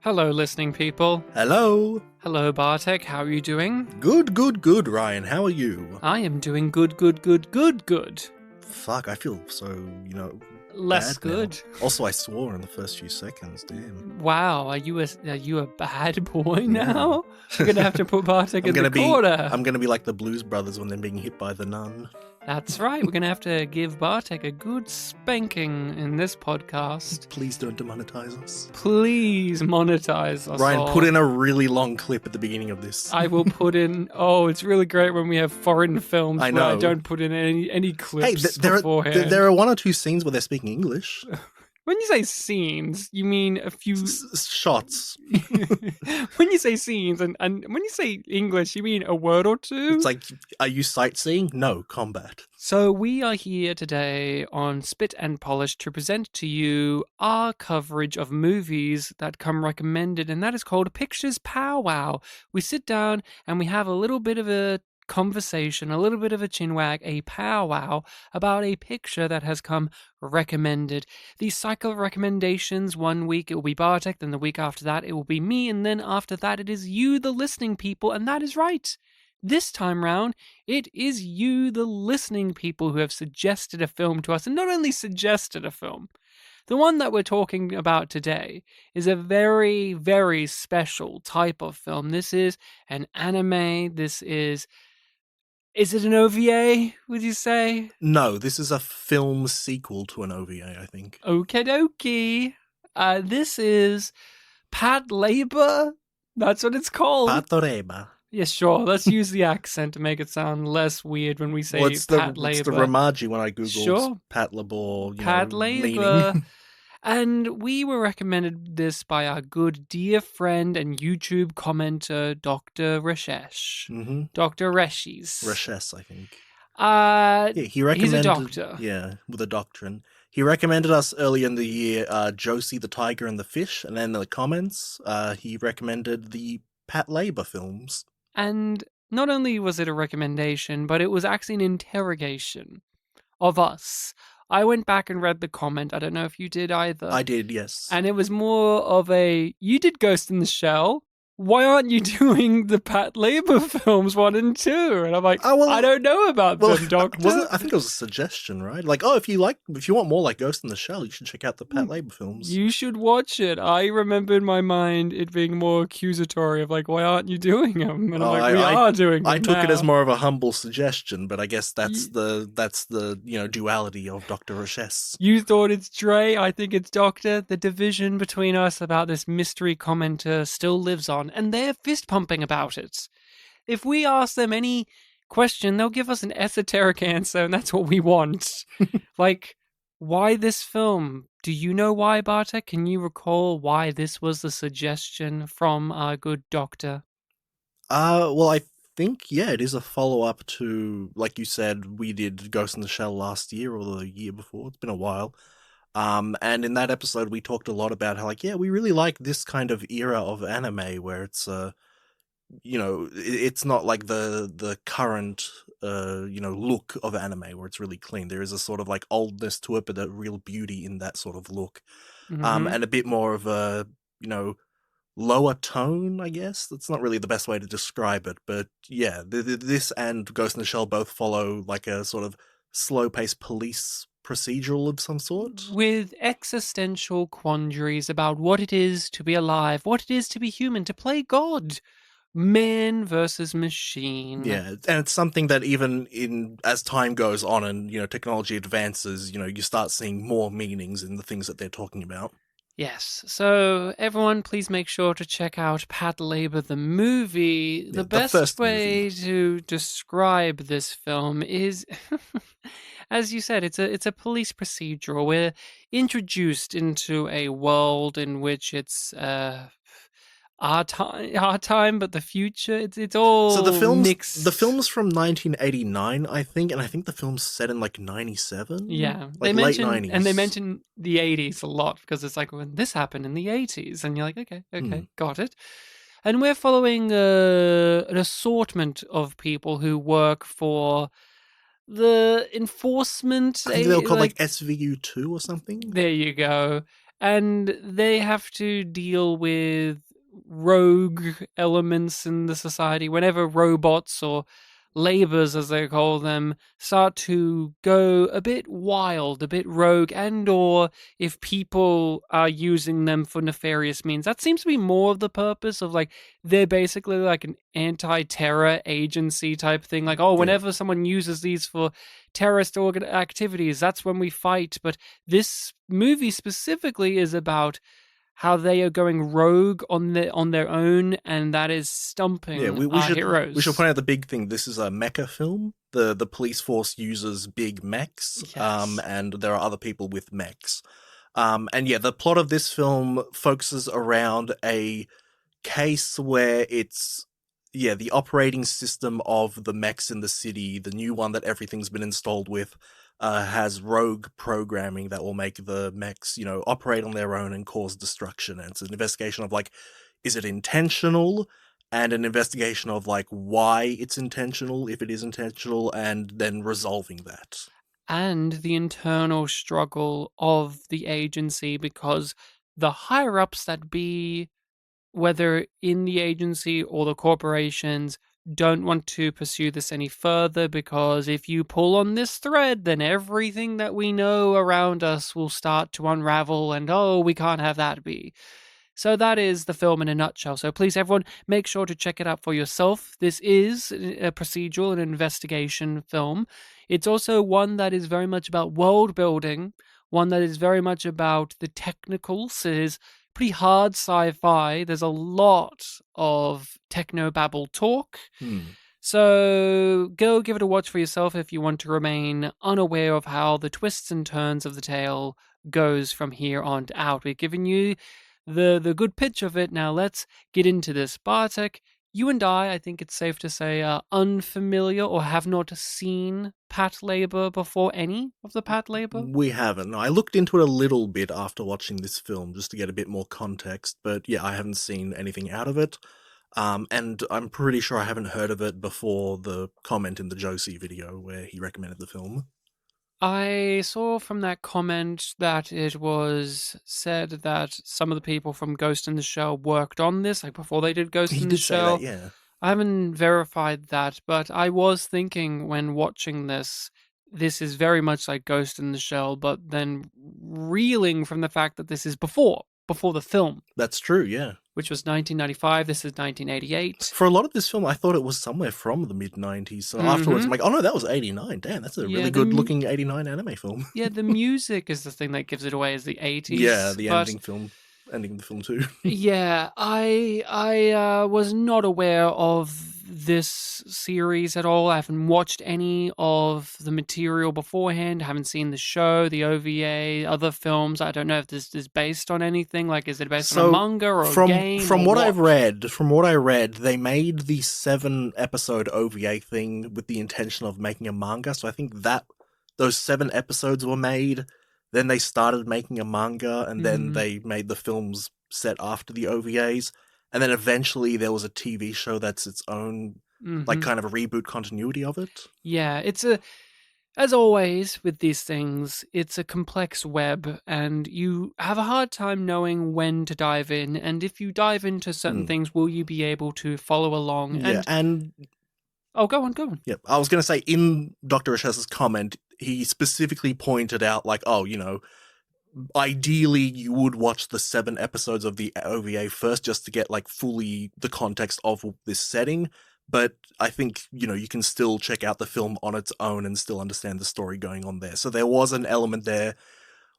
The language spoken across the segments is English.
Hello, listening people. Hello. Hello, Bartek. How are you doing? Good, Ryan. How are you? I am doing good. Fuck, I feel so, Less bad now. good. Also, I swore in the first few seconds, damn. Wow, are you a bad boy Yeah. now? We're gonna have to put Bartek in the corner. I'm gonna be like the Blues Brothers when they're being hit by the nun. That's right. We're gonna have to give Bartek a good spanking in this podcast. Please don't demonetize us. Please monetize us Ryan, all. put in a really long clip at the beginning of this. I will put in. Oh, it's really great when we have foreign films I where I know. don't put in any clips beforehand. there are one or two scenes where they're speaking English. When you say scenes, you mean a few Shots. When you say scenes and when you say English, you mean a word or two? It's like, are you sightseeing? No, combat. So we are here today on Spit and Polish to present to you our coverage of movies that come recommended, and that is called Pictures Powwow. We sit down and we have a little bit of a conversation, a little bit of a chinwag, a powwow about a picture that has come recommended. These cycle of recommendations, one week it will be Bartek, then the week after that it will be me, and then after that it is you, the listening people, and that is right. This time round, it is you, the listening people, who have suggested a film to us, and not only suggested a film. The one that we're talking about today is a very, very special type of film. This is an anime. This is it an OVA, would you say? No, this is a film sequel to an OVA, I think. Okie dokie. This is Patlabor. That's what it's called. Patlabor. Yeah, sure. Let's use the accent to make it sound less weird when we say Patlabor. It's the Ramaji when I googled Sure. Patlabor, Patlabor. meaning. And we were recommended this by our good dear friend and YouTube commenter, Dr. Reshesh. Mm-hmm. Dr. Reshis. Reshes, I think. Yeah, he recommended. He's a doctor. Yeah, with a doctrine. He recommended us early in the year Josie the Tiger and the Fish, and then in the comments, he recommended the Patlabor films. And not only was it a recommendation, but it was actually an interrogation of us. I went back and read the comment. I don't know if you did either. I did, yes. And it was more of a, you did Ghost in the Shell. Why aren't you doing the Patlabor films 1 and 2? And I'm like, I don't know about them, Doctor. I think it was a suggestion, right? Like, if you want more like Ghost in the Shell, you should check out the Patlabor films. You should watch it. I remember in my mind it being more accusatory of like, why aren't you doing them? And I'm like, we are doing them. I took it as more of a humble suggestion, but I guess that's the duality of Dr. Reshes. You thought it's Dre, I think it's Doctor. The division between us about this mystery commenter still lives on, and they're fist pumping about it. If we ask them any question, they'll give us an esoteric answer, and that's what we want. Like, why this film? Do you know why, Bartek? Can you recall why this was the suggestion from our good doctor? Well, I think, it is a follow-up to, like you said, we did Ghost in the Shell last year or the year before. It's been a while. And in that episode, we talked a lot about how, we really like this kind of era of anime where it's, it's not like the current, look of anime where it's really clean. There is a sort of like oldness to it, but a real beauty in that sort of look. Mm-hmm. And a bit more of a, lower tone, I guess. That's not really the best way to describe it, but yeah, this and Ghost in the Shell both follow like a sort of slow-paced police procedural of some sort. With existential quandaries about what it is to be alive, what it is to be human, to play God. Man versus machine. Yeah, and it's something that even as time goes on and, technology advances, you start seeing more meanings in the things that they're talking about. Yes, so everyone please make sure to check out Patlabor the movie. The best way to describe this film is, as you said, it's a police procedural. We're introduced into a world in which it's our time, but the future. It's all so the film's mixed. The film's from 1989, I think, and I think the film's set in like 97. Yeah, like late 90s, and they mention the 80s a lot because it's like when this happened in the 80s, and you're like, okay, got it. And we're following an assortment of people who work for the enforcement. I think they were called like SVU2 or something. There you go. and they have to deal with rogue elements in the society whenever robots or labors, as they call them, start to go a bit wild, a bit rogue, and or if people are using them for nefarious means. That seems to be more of the purpose of, like, they're basically like an anti-terror agency type thing. Like, oh, Yeah. whenever someone uses these for terrorist activities, that's when we fight. But this movie specifically is about how they are going rogue on their own, and that is Yeah, stumping we our should heroes. point out the big thing. This is a mecha film. The police force uses big mechs, Yes. and there are other people with mechs. And yeah, the plot of this film focuses around a case where it's the operating system of the mechs in the city, the new one that everything's been installed with, has rogue programming that will make the mechs, operate on their own and cause destruction. And it's an investigation of, like, is it intentional? And an investigation of, like, why it's intentional, if it is intentional, and then resolving that. And the internal struggle of the agency, because the higher ups that be, whether in the agency or the corporations, don't want to pursue this any further, because if you pull on this thread, then everything that we know around us will start to unravel, and oh, we can't have that be. So that is the film in a nutshell. So please, everyone, make sure to check it out for yourself. This is a procedural and investigation film. It's also one that is very much about world building, one that is very much about the technicals. It is pretty hard sci-fi. There's a lot of techno-babble talk. Hmm. So go give it a watch for yourself if you want to remain unaware of how the twists and turns of the tale goes from here on out. We've given you the good pitch of it. Now let's get into this. Bartek, you and I think it's safe to say, are unfamiliar or have not seen Patlabor before. Any of the Patlabor? We haven't. I looked into it a little bit after watching this film just to get a bit more context, but yeah, I haven't seen anything out of it. And I'm pretty sure I haven't heard of it before the comment in the Josie video where he recommended the film. I saw from that comment that it was said that some of the people from Ghost in the Shell worked on this, like before they did Ghost He in the did say that, Shell. yeah. I haven't verified that, but I was thinking when watching this, this is very much like Ghost in the Shell, but then reeling from the fact that this is before the film, That's true, yeah. which was 1995. This is 1988. For a lot of this film, I thought it was somewhere from the mid 90s. So afterwards, Mm-hmm. I'm like, oh no, that was 89. Damn, that's a Yeah, really good looking 89 anime film. the music is the thing that gives it away as the Yeah, 80s, the but ending of the film too. yeah, I was not aware of this series at all. I haven't watched any of the material beforehand. I haven't seen the show, the OVA, other films. I don't know if this is based on anything. Like, is it based on a So manga or a from game from or what I've what? read, from what I read, they made the 7 episode OVA thing with the intention of making a manga. So I think that those 7 episodes were made. Then they started making a manga, and then Mm, they made the films set after the OVAs. And then eventually there was a TV show that's its own, like, mm-hmm. kind of a reboot continuity of it. Yeah, it's a as always with these things, it's a complex web, and you have a hard time knowing when to dive in. And if you dive into certain Hmm. things, will you be able to follow along? Yeah, And and oh, go on, go on. yeah, I was going to say in Dr. Ashes's comment, he specifically pointed out, like, oh, ideally you would watch the 7 episodes of the OVA first just to get, like, fully the context of this setting. But I think, you can still check out the film on its own and still understand the story going on there. So there was an element there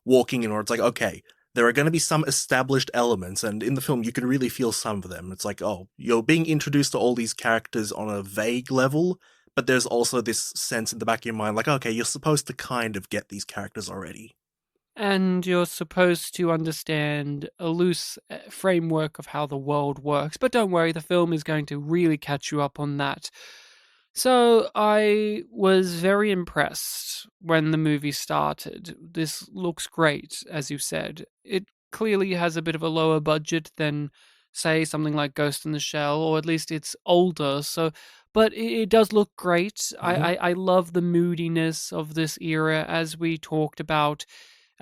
walking in where it's like, okay, there are going to be some established elements, and in the film you can really feel some of them. It's like, oh, you're being introduced to all these characters on a vague level, but there's also this sense in the back of your mind, like, okay, you're supposed to kind of get these characters already. And you're supposed to understand a loose framework of how the world works. But don't worry, the film is going to really catch you up on that. So I was very impressed when the movie started. This looks great, as you said. It clearly has a bit of a lower budget than, say, something like Ghost in the Shell, or at least it's older. So, but it does look great. Mm-hmm. I love the moodiness of this era, as we talked about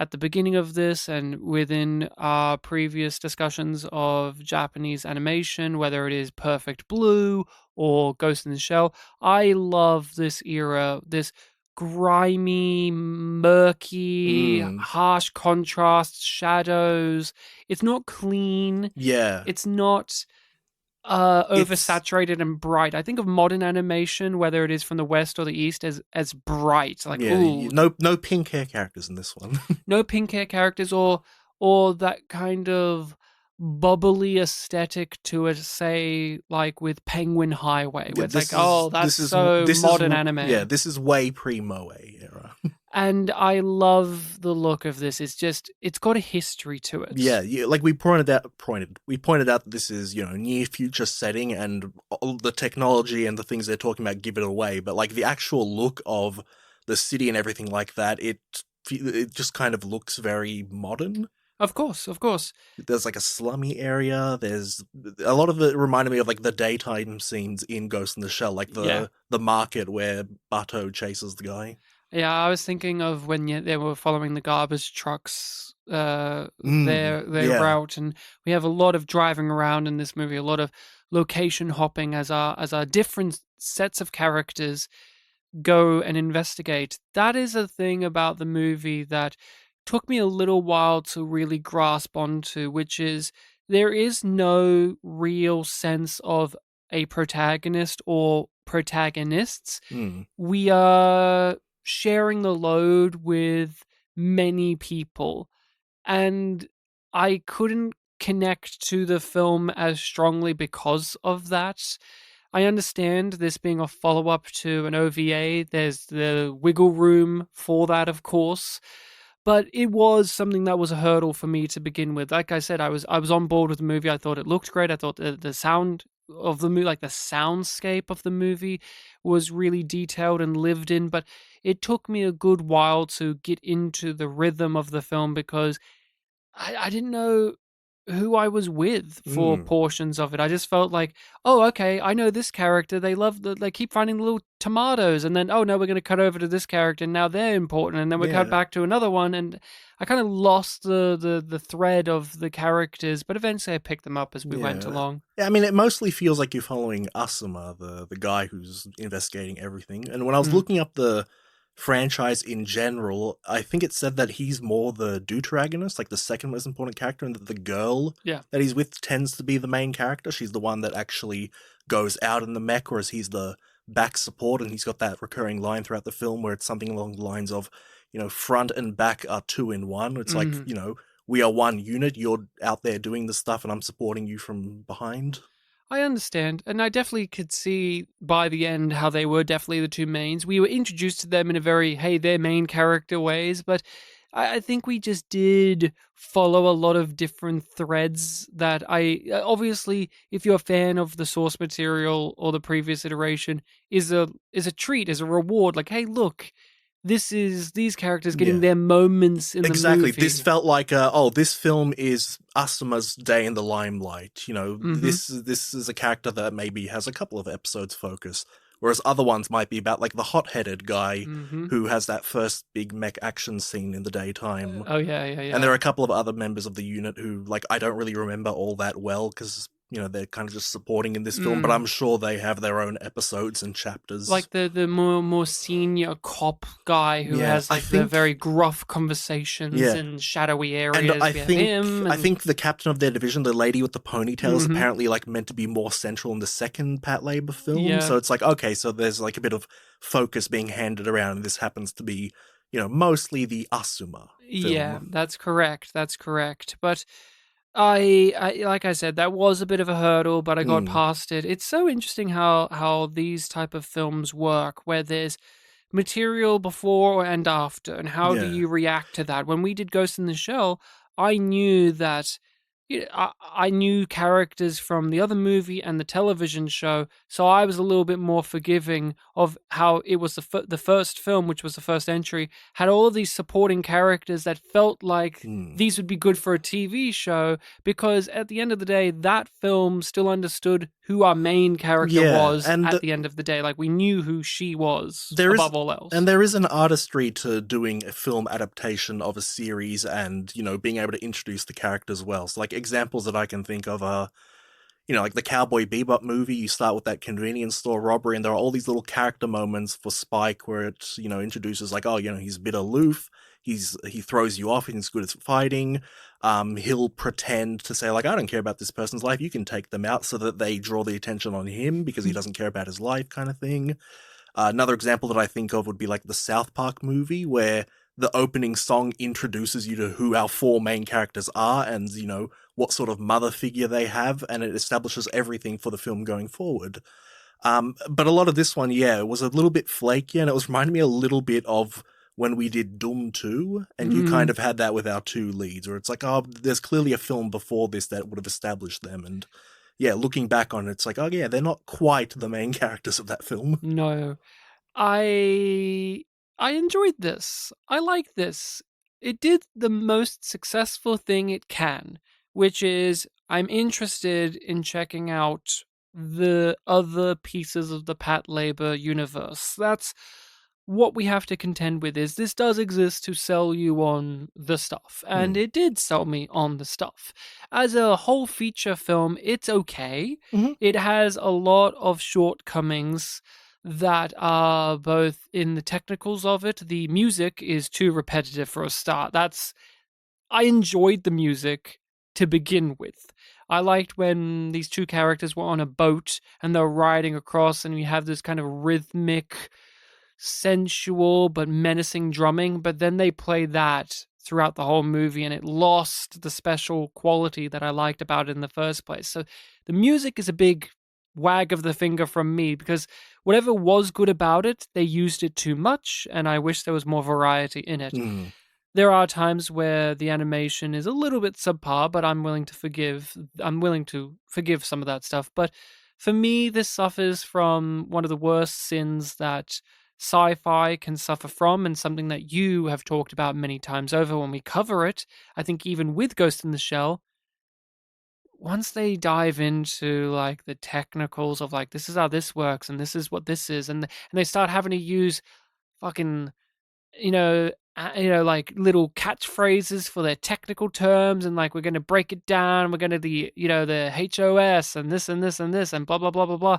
at the beginning of this and within our previous discussions of Japanese animation, whether it is Perfect Blue or Ghost in the Shell. I love this era, this grimy, murky, Mm. harsh contrasts, shadows. It's not clean. Yeah. It's not It's oversaturated and bright. I think of modern animation, whether it is from the West or the East, as bright. Like, yeah, ooh, no pink hair characters in this one. no pink hair characters or that kind of bubbly aesthetic to it, say like with Penguin Highway, Yeah, where it's like, oh, that's so this is modern yeah, anime. this is way pre Moe era. And I love the look of this. It's got a history to it. Yeah, like we pointed out that this is, near future setting, and all the technology and the things they're talking about give it away, but like the actual look of the city and everything like that, it just kind of looks very modern. Of course, of course. There's like a slummy area. There's a lot of it reminded me of like the daytime scenes in Ghost in the Shell, like Yeah. the market where Bato chases the guy. Yeah, I was thinking of when they were following the garbage trucks, their Yeah. route, and we have a lot of driving around in this movie, a lot of location hopping as our different sets of characters go and investigate. That is a thing about the movie that took me a little while to really grasp onto, which is there is no real sense of a protagonist or protagonists. Mm. We are sharing the load with many people, and I couldn't connect to the film as strongly because of that. I understand this being a follow up to an OVA. There's the wiggle room for that, of course. But it was something that was a hurdle for me to begin with. Like I said, I was on board with the movie. I thought it looked great. I thought the sound of the movie, like the soundscape of the movie, was really detailed and lived in. But it took me a good while to get into the rhythm of the film because I didn't know who I was with for Mm. portions of it. I just felt like, oh, okay, I know this character. They keep finding little tomatoes, and then oh no, we're going to cut over to this character, and now they're important, and then we cut Yeah. back to another one, and I kind of lost the thread of the characters, but eventually I picked them up as we went Yeah. along. Yeah, I mean, it mostly feels like you're following Asuma, the guy who's investigating everything. And when I was Mm, looking up the franchise in general, I think it said that he's more the deuteragonist, like the second most important character, and that the girl yeah. that he's with tends to be the main character. She's the one that actually goes out in the mech, whereas he's the back support, and he's got that recurring line throughout the film where it's something along the lines of, front and back are two in one. It's like, Mhm. we are one unit. You're out there doing the stuff, and I'm supporting you from behind. I understand, and I definitely could see by the end how they were definitely the two mains. We were introduced to them in a very, hey, they're main character ways, but I think we just did follow a lot of different threads that obviously, if you're a fan of the source material or the previous iteration, is a treat, is a reward. Like, hey, look, this is these characters getting Yeah. their moments in the Exactly. This movie. felt like, this film is Asuma's day in the limelight. Mm-hmm. This is a character that maybe has a couple of episodes focus, whereas other ones might be about like the hot-headed guy Mm-hmm. who has that first big mech action scene in the daytime. Oh yeah, yeah, And yeah. there are a couple of other members of the unit who, like, I don't really remember all that well because, they're kind of just supporting in this film, but Mm. I'm sure they have their own episodes and chapters. Like the more senior cop guy who Yeah, has I like the think. very gruff conversations Yeah. in shadowy And areas. I We have think him. I And, think the captain of their division, the lady with the ponytail, is Mhm. apparently like meant to be more central in the second Patlabor film. Yeah. So it's like, okay, so there's like a bit of focus being handed around, and this happens to be, mostly the Asuma Yeah, film. that's correct. That's correct. But I like I said, that was a bit of a hurdle, but I got Mm, past it. It's so interesting how these type of films work, where there's material before and after, and how do yeah. you react to that? When we did Ghost in the Shell, I knew that I knew characters from the other movie and the television show, so I was a little bit more forgiving of how it was the first film, which was the first entry, had all of these supporting characters that felt like Mm, these would be good for a TV show, because at the end of the day, that film still understood who our main character Yeah, was at the end of the day. Like, we knew who she was there is above all else. and there is an artistry to doing a film adaptation of a series and, being able to introduce the characters well. So like examples that I can think of are, like the Cowboy Bebop movie, you start with that convenience store robbery, and there are all these little character moments for Spike where it, introduces like, oh, he's a bit aloof, he throws you off, he's good at fighting. He'll pretend to say like, I don't care about this person's life, you can take them out, so that they draw the attention on him because he doesn't care about his life, kind of thing. Another example that I think of would be like the South Park movie, where the opening song introduces you to who our four main characters are and, what sort of mother figure they have, and it establishes everything for the film going forward. But a lot of this one, yeah, was a little bit flaky, and it was reminding me a little bit of when we did Doom 2, and you kind of had that with our two leads, where it's like, oh, there's clearly a film before this that would have established them, and yeah, looking back on it, it's like, oh yeah, they're not quite the main characters of that film. No. I enjoyed this. I like this. It did the most successful thing it can, which is I'm interested in checking out the other pieces of the Patlabor universe. That's what we have to contend with, is this does exist to sell you on the stuff, and it did sell me on the stuff. As a whole feature film, it's okay. Mm-hmm. It has a lot of shortcomings that are both in the technicals of it. The music is too repetitive for a start. I enjoyed the music to begin with. I liked when these two characters were on a boat and they're riding across, and we have this kind of rhythmic, sensual but menacing drumming, but then they play that throughout the whole movie and it lost the special quality that I liked about it in the first place. So the music is a big wag of the finger from me, because whatever was good about it, they used it too much, and I wish there was more variety in it. There are times where the animation is a little bit subpar, but I'm willing to forgive some of that stuff. But for me, this suffers from one of the worst sins that sci-fi can suffer from, and something that you have talked about many times over when we cover it. I think even with Ghost in the Shell, once they dive into like the technicals of like, this is how this works and this is what this is, and they start having to use fucking, like little catchphrases for their technical terms, and like, we're going to break it down, we're going to the HOS and this and this and this and blah blah blah blah blah.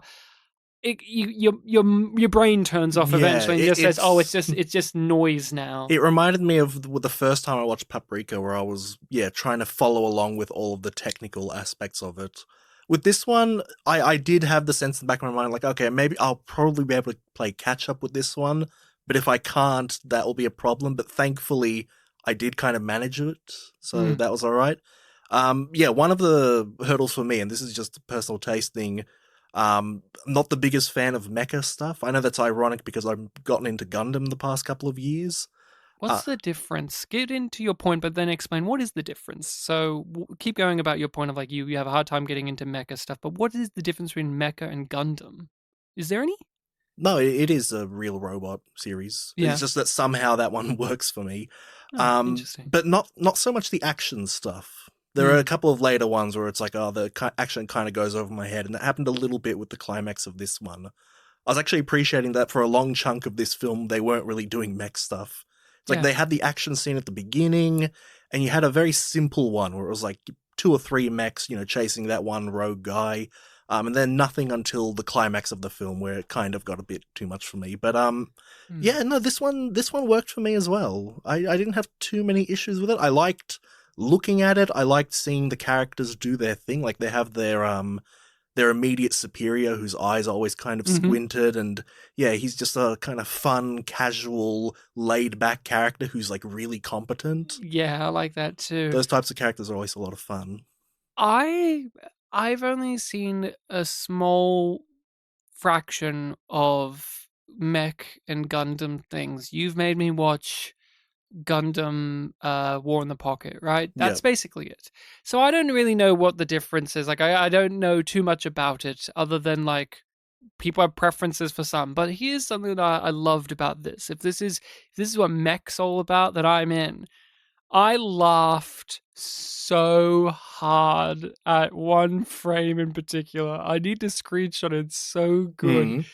Your brain turns off Yeah, eventually and just says, "Oh, it's just noise now." It reminded me of the first time I watched Paprika, where I was trying to follow along with all of the technical aspects of it. With this one, I did have the sense in the back of my mind, like, okay, maybe I'll probably be able to play catch up with this one, but if I can't, that will be a problem. But thankfully, I did kind of manage it, so that was all right. One of the hurdles for me, and this is just a personal taste thing, I'm not the biggest fan of mecha stuff. I know that's ironic because I've gotten into Gundam the past couple of years. What's the difference? Get into your point, but then explain what is the difference. So keep going about your point of like, you have a hard time getting into mecha stuff, but what is the difference between mecha and Gundam? Is there any? No, it is a real robot series. Yeah. It's just that somehow that one works for me. Interesting. But not so much the action stuff. There are a couple of later ones where it's like, oh, the action kind of goes over my head, and that happened a little bit with the climax of this one. I was actually appreciating that for a long chunk of this film, they weren't really doing mech stuff. It's like they had the action scene at the beginning, and you had a very simple one where it was like 2 or 3 mechs, chasing that one rogue guy, and then nothing until the climax of the film, where it kind of got a bit too much for me. But this one worked for me as well. I didn't have too many issues with it. I liked looking at it. I liked seeing the characters do their thing. Like, they have their immediate superior, whose eyes are always kind of squinted, and he's just a kind of fun, casual, laid-back character who's like really competent. Yeah, I like that too. Those types of characters are always a lot of fun. I've only seen a small fraction of mech and Gundam things. You've made me watch Gundam War in the Pocket, right? That's basically it. So I don't really know what the difference is. Like, I don't know too much about it, other than like, people have preferences for some. But here's something that I loved about this. If this is what mech's all about, that I'm in. I laughed so hard at one frame in particular. I need to screenshot it. It's so good. Mm.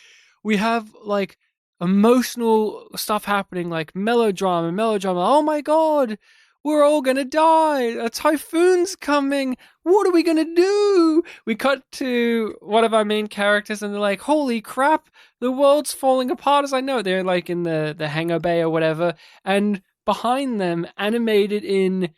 We have like emotional stuff happening, like melodrama. Oh my god, we're all gonna die. A typhoon's coming. What are we gonna do? We cut to one of our main characters, and they're like, "Holy crap, the world's falling apart." As I know, they're like in the hangar bay or whatever, and behind them, animated in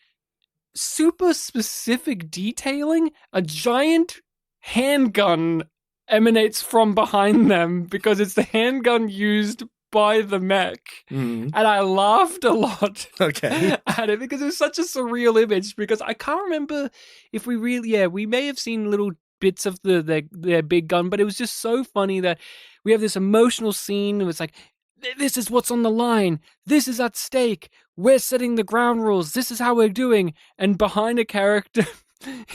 super specific detailing, a giant handgun emanates from behind them because it's the handgun used by the mech. Mm. And I laughed a lot Okay. at it because it was such a surreal image. Because I can't remember if we really, yeah, we may have seen little bits of their big gun, but it was just so funny that we have this emotional scene. It was like, this is what's on the line. This is at stake. We're setting the ground rules. This is how we're doing. And behind a character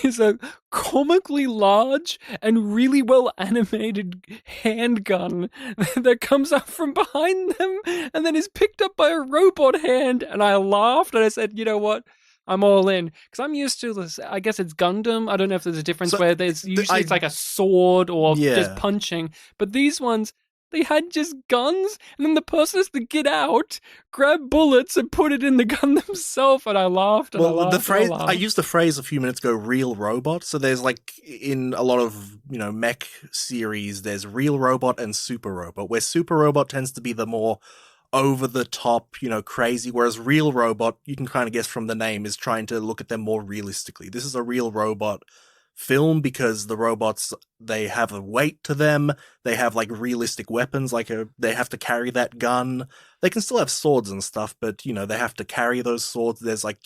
is a comically large and really well animated handgun that comes out from behind them and then is picked up by a robot hand. And I laughed and I said, you know what? I'm all in because I'm used to this. I guess it's Gundam. I don't know if there's a difference So, where there's usually it's like a sword or just yeah. punching, but these ones they had just guns, and then the person has to get out, grab bullets, and put it in the gun themselves. And I laughed and I Well, the laughed. And I phrase I laughed. used the phrase a few minutes ago, "real robot." So there's like in a lot of mech series, there's real robot and super robot, where super robot tends to be the more over the top, crazy, whereas real robot, you can kind of guess from the name, is trying to look at them more realistically. This is a real robot film because the robots, they have a weight to them, they have like realistic weapons, they have to carry that gun. They can still have swords and stuff, but they have to carry those swords. There's like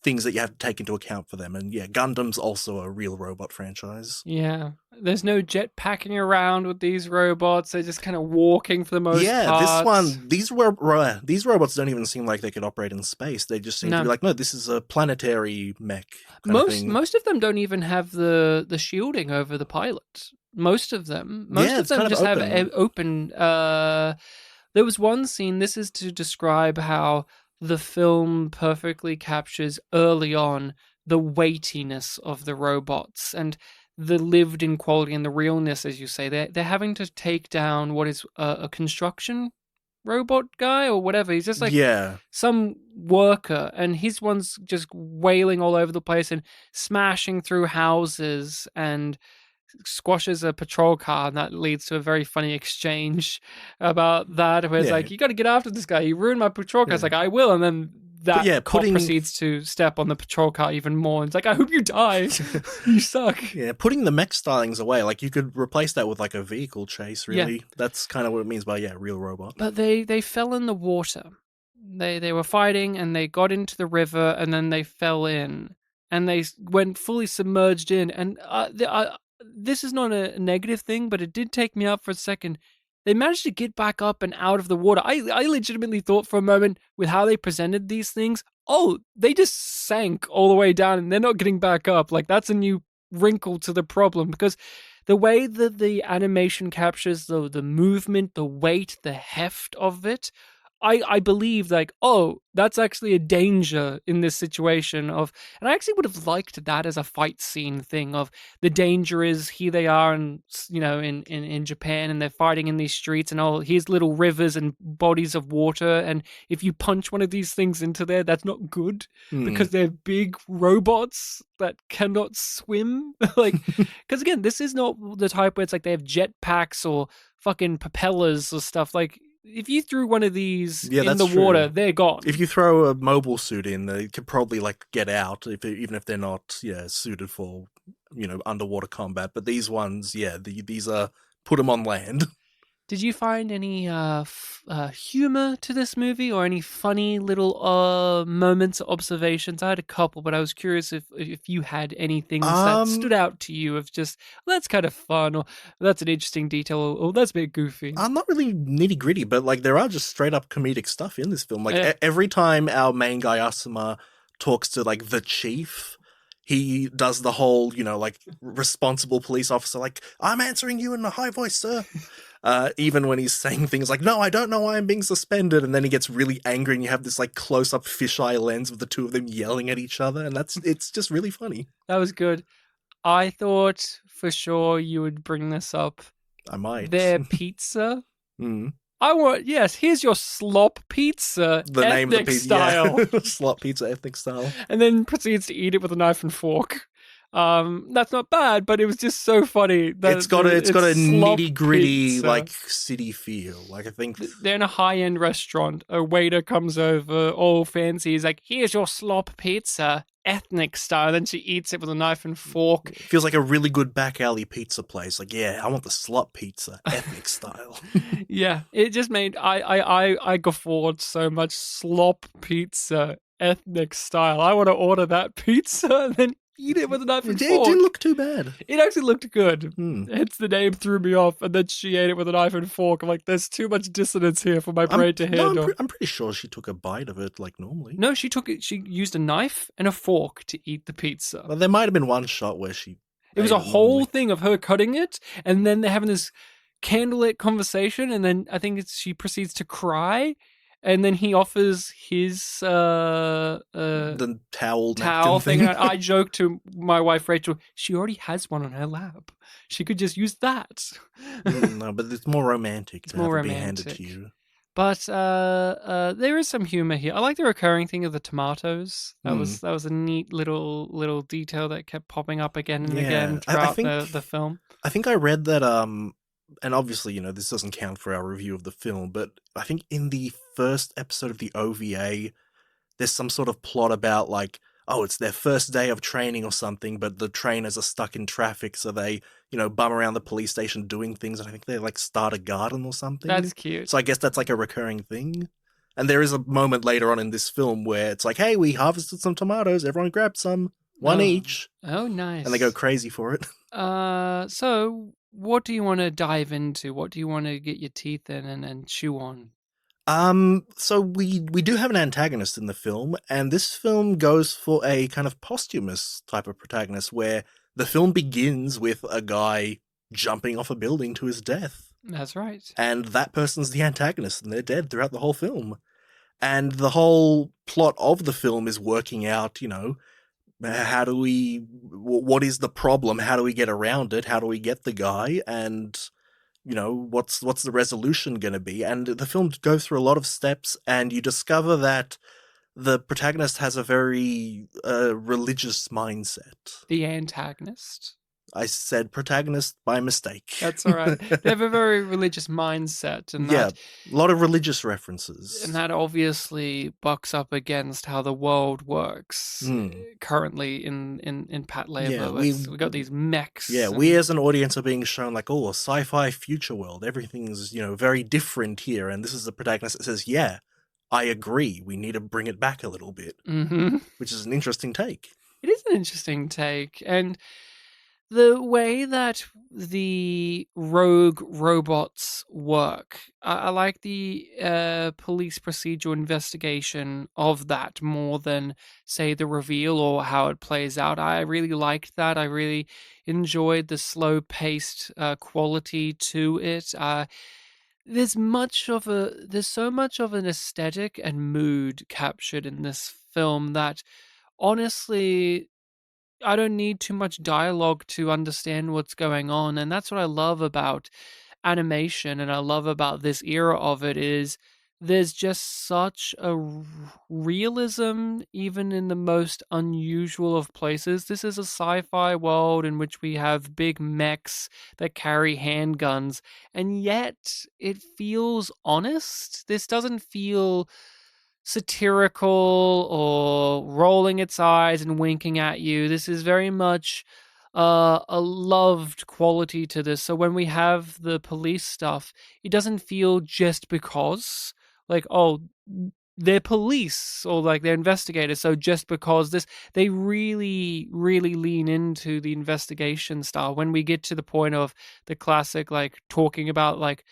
things that you have to take into account for them. And yeah, Gundam's also a real robot franchise. Yeah, there's no jet packing around with these robots. They're just kind of walking for the most Yeah, this part. one, these robots don't even seem like they could operate in space. They just seem to be No, like, no, this is a planetary mech kind of most thing. most of them don't even have the shielding over the pilot. Most Yeah, of it's them kind of just have open. open. There was one scene. This is to describe how the film perfectly captures early on the weightiness of the robots and the lived in quality and the realness, as you say. They're having to take down what is a construction robot guy or whatever. He's just like Yeah, some worker, and his one's just wailing all over the place and smashing through houses and squashes a patrol car, and that leads to a very funny exchange about that, where it's yeah, like, you got to get after this guy. He ruined my patrol car. It's yeah. like, I will, and then But that yeah, cop putting proceeds to step on the patrol car even more. And it's like, I hope you die. You suck. yeah, putting the mech stylings away, like you could replace that with like a vehicle chase, Yeah, really. That's kind of what it means by real robot. but they fell in the water. They were fighting and they got into the river and then they fell in and they went fully submerged in. And this is not a negative thing, but it did take me out for a second. They managed to get back up and out of the water. I legitimately thought for a moment with how they presented these things, oh, they just sank all the way down and they're not getting back up. Like, that's a new wrinkle to the problem because the way that the animation captures the movement, the weight, the heft of it, I believe like, oh, that's actually a danger in this situation of, and I actually would have liked that as a fight scene thing of the danger is here they are and in Japan and they're fighting in these streets and all here's little rivers and bodies of water, and if you punch one of these things into there, that's not good Hmm. because they're big robots that cannot swim. Like, because again, this is not the type where it's like they have jetpacks or fucking propellers or stuff. Like, if you threw one of these Yeah, in that's the water, true. they're gone. If you throw a mobile suit in, they could probably like get out, even if they're not, suited for, underwater combat. But these ones, these are put them on land. Did you find any humor to this movie or any funny little moments or observations? I had a couple, but I was curious if you had any things that stood Um, out to you of just, well, that's kind of fun, or that's an interesting detail, or that's a bit goofy. I'm not really nitty gritty, but like there are just straight up comedic stuff in this film. Like Yeah. every time our main guy Asuma talks to like the chief, he does the whole, like responsible police officer, like I'm answering you in a high voice, sir. Even when he's saying things like, "No, I don't know why I'm being suspended," and then he gets really angry, and you have this like close-up fisheye lens of the two of them yelling at each other, and it's just really funny. That was good. I thought for sure you would bring this up. I might. Their pizza. Mm. Yes, here's your slop pizza, The name of the ethnic pizza, style. yeah. Slot pizza, ethnic style. And then proceeds to eat it with a knife and fork. That's not bad, but it was just so funny. It's got a slop nitty gritty pizza. like city feel. Like I think They're in a high-end restaurant. A waiter comes over, all fancy. He's like, "Here's your slop pizza, ethnic style." Then she eats it with a knife and fork. it feels like a really good back alley pizza place. Like, yeah, I want the slot pizza, ethnic style. Yeah, it just made I guffawed so much. Slop pizza, ethnic style. I want to order that pizza and then eat it with a knife and It fork. didn't look too bad. It actually looked good. Hmm. Hence the name threw me off, and then she ate it with a knife and fork. I'm like, there's too much dissonance here for my brain to handle. I'm pretty sure she took a bite of it like normally. No, she took it. She used a knife and a fork to eat the pizza. Well, there might have been one shot where she. It was ate a whole normally. thing of her cutting it, and then they're having this candlelit conversation, and then I think she proceeds to cry, and then he offers his The towel towel napkin thing. And I joked to my wife Rachel, she already has one on her lap. She could just use that. No, but it's more romantic. It's to more have it be handed romantic. to you. But there is some humor here. I like the recurring thing of the tomatoes. That was a neat little detail that kept popping up again and again throughout the film. I think I read that and obviously, this doesn't count for our review of the film, but I think in the first episode of the OVA, there's some sort of plot about like, oh, it's their first day of training or something, but the trainers are stuck in traffic, so they, bum around the police station doing things, and I think they like start a garden or something. That's cute. So I guess that's like a recurring thing. And there is a moment later on in this film where it's like, hey, we harvested some tomatoes, everyone grab some, one each. Oh, nice. And they go crazy for it. So what do you want to dive into? What do you want to get your teeth in and chew on? So we do have an antagonist in the film, and this film goes for a kind of posthumous type of protagonist where the film begins with a guy jumping off a building to his death. That's right. And that person's the antagonist, and they're dead throughout the whole film. And the whole plot of the film is working out, what is the problem? How do we get around it? How do we get the guy? And what's the resolution going to be? And the film goes through a lot of steps, and you discover that the protagonist has a very religious mindset. The antagonist? I said protagonist by mistake. That's all right. They have a very religious mindset, and a lot of religious references. And that obviously bucks up against how the world works currently in Patlabor. Yeah, we got these mechs. Yeah, we as an audience are being shown like, oh, a sci-fi future world. Everything's, very different here. And this is the protagonist that says, yeah, I agree. We need to bring it back a little bit, which is an interesting take. It is an interesting take. And the way that the rogue robots work, I like the police procedural investigation of that more than, say, the reveal or how it plays out. I really liked that. I really enjoyed the slow-paced quality to it. There's so much of an aesthetic and mood captured in this film that, honestly, I don't need too much dialogue to understand what's going on. And that's what I love about animation, and I love about this era of it, is there's just such a realism even in the most unusual of places. This is a sci-fi world in which we have big mechs that carry handguns, and yet it feels honest. This doesn't feel satirical or rolling its eyes and winking at you. This is very much a loved quality to this. So when we have the police stuff, it doesn't feel just because, like, oh, they're police or like they're investigators. So just because they really, really lean into the investigation style. When we get to the point of the classic, like talking about like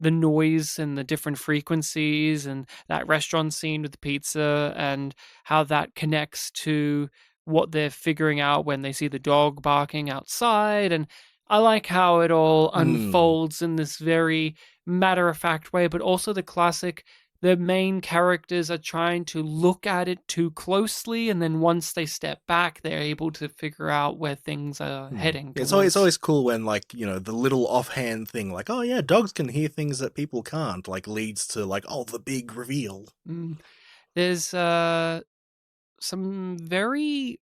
the noise and the different frequencies and that restaurant scene with the pizza and how that connects to what they're figuring out when they see the dog barking outside. And I like how it all Hmm. unfolds in this very matter of fact way, but also the classic. The main characters are trying to look at it too closely, and then once they step back, they're able to figure out where things are Hmm. heading It's towards. always cool when, like, the little offhand thing, like, oh yeah, dogs can hear things that people can't, like, leads to, like, oh, the big reveal. Mm. There's some very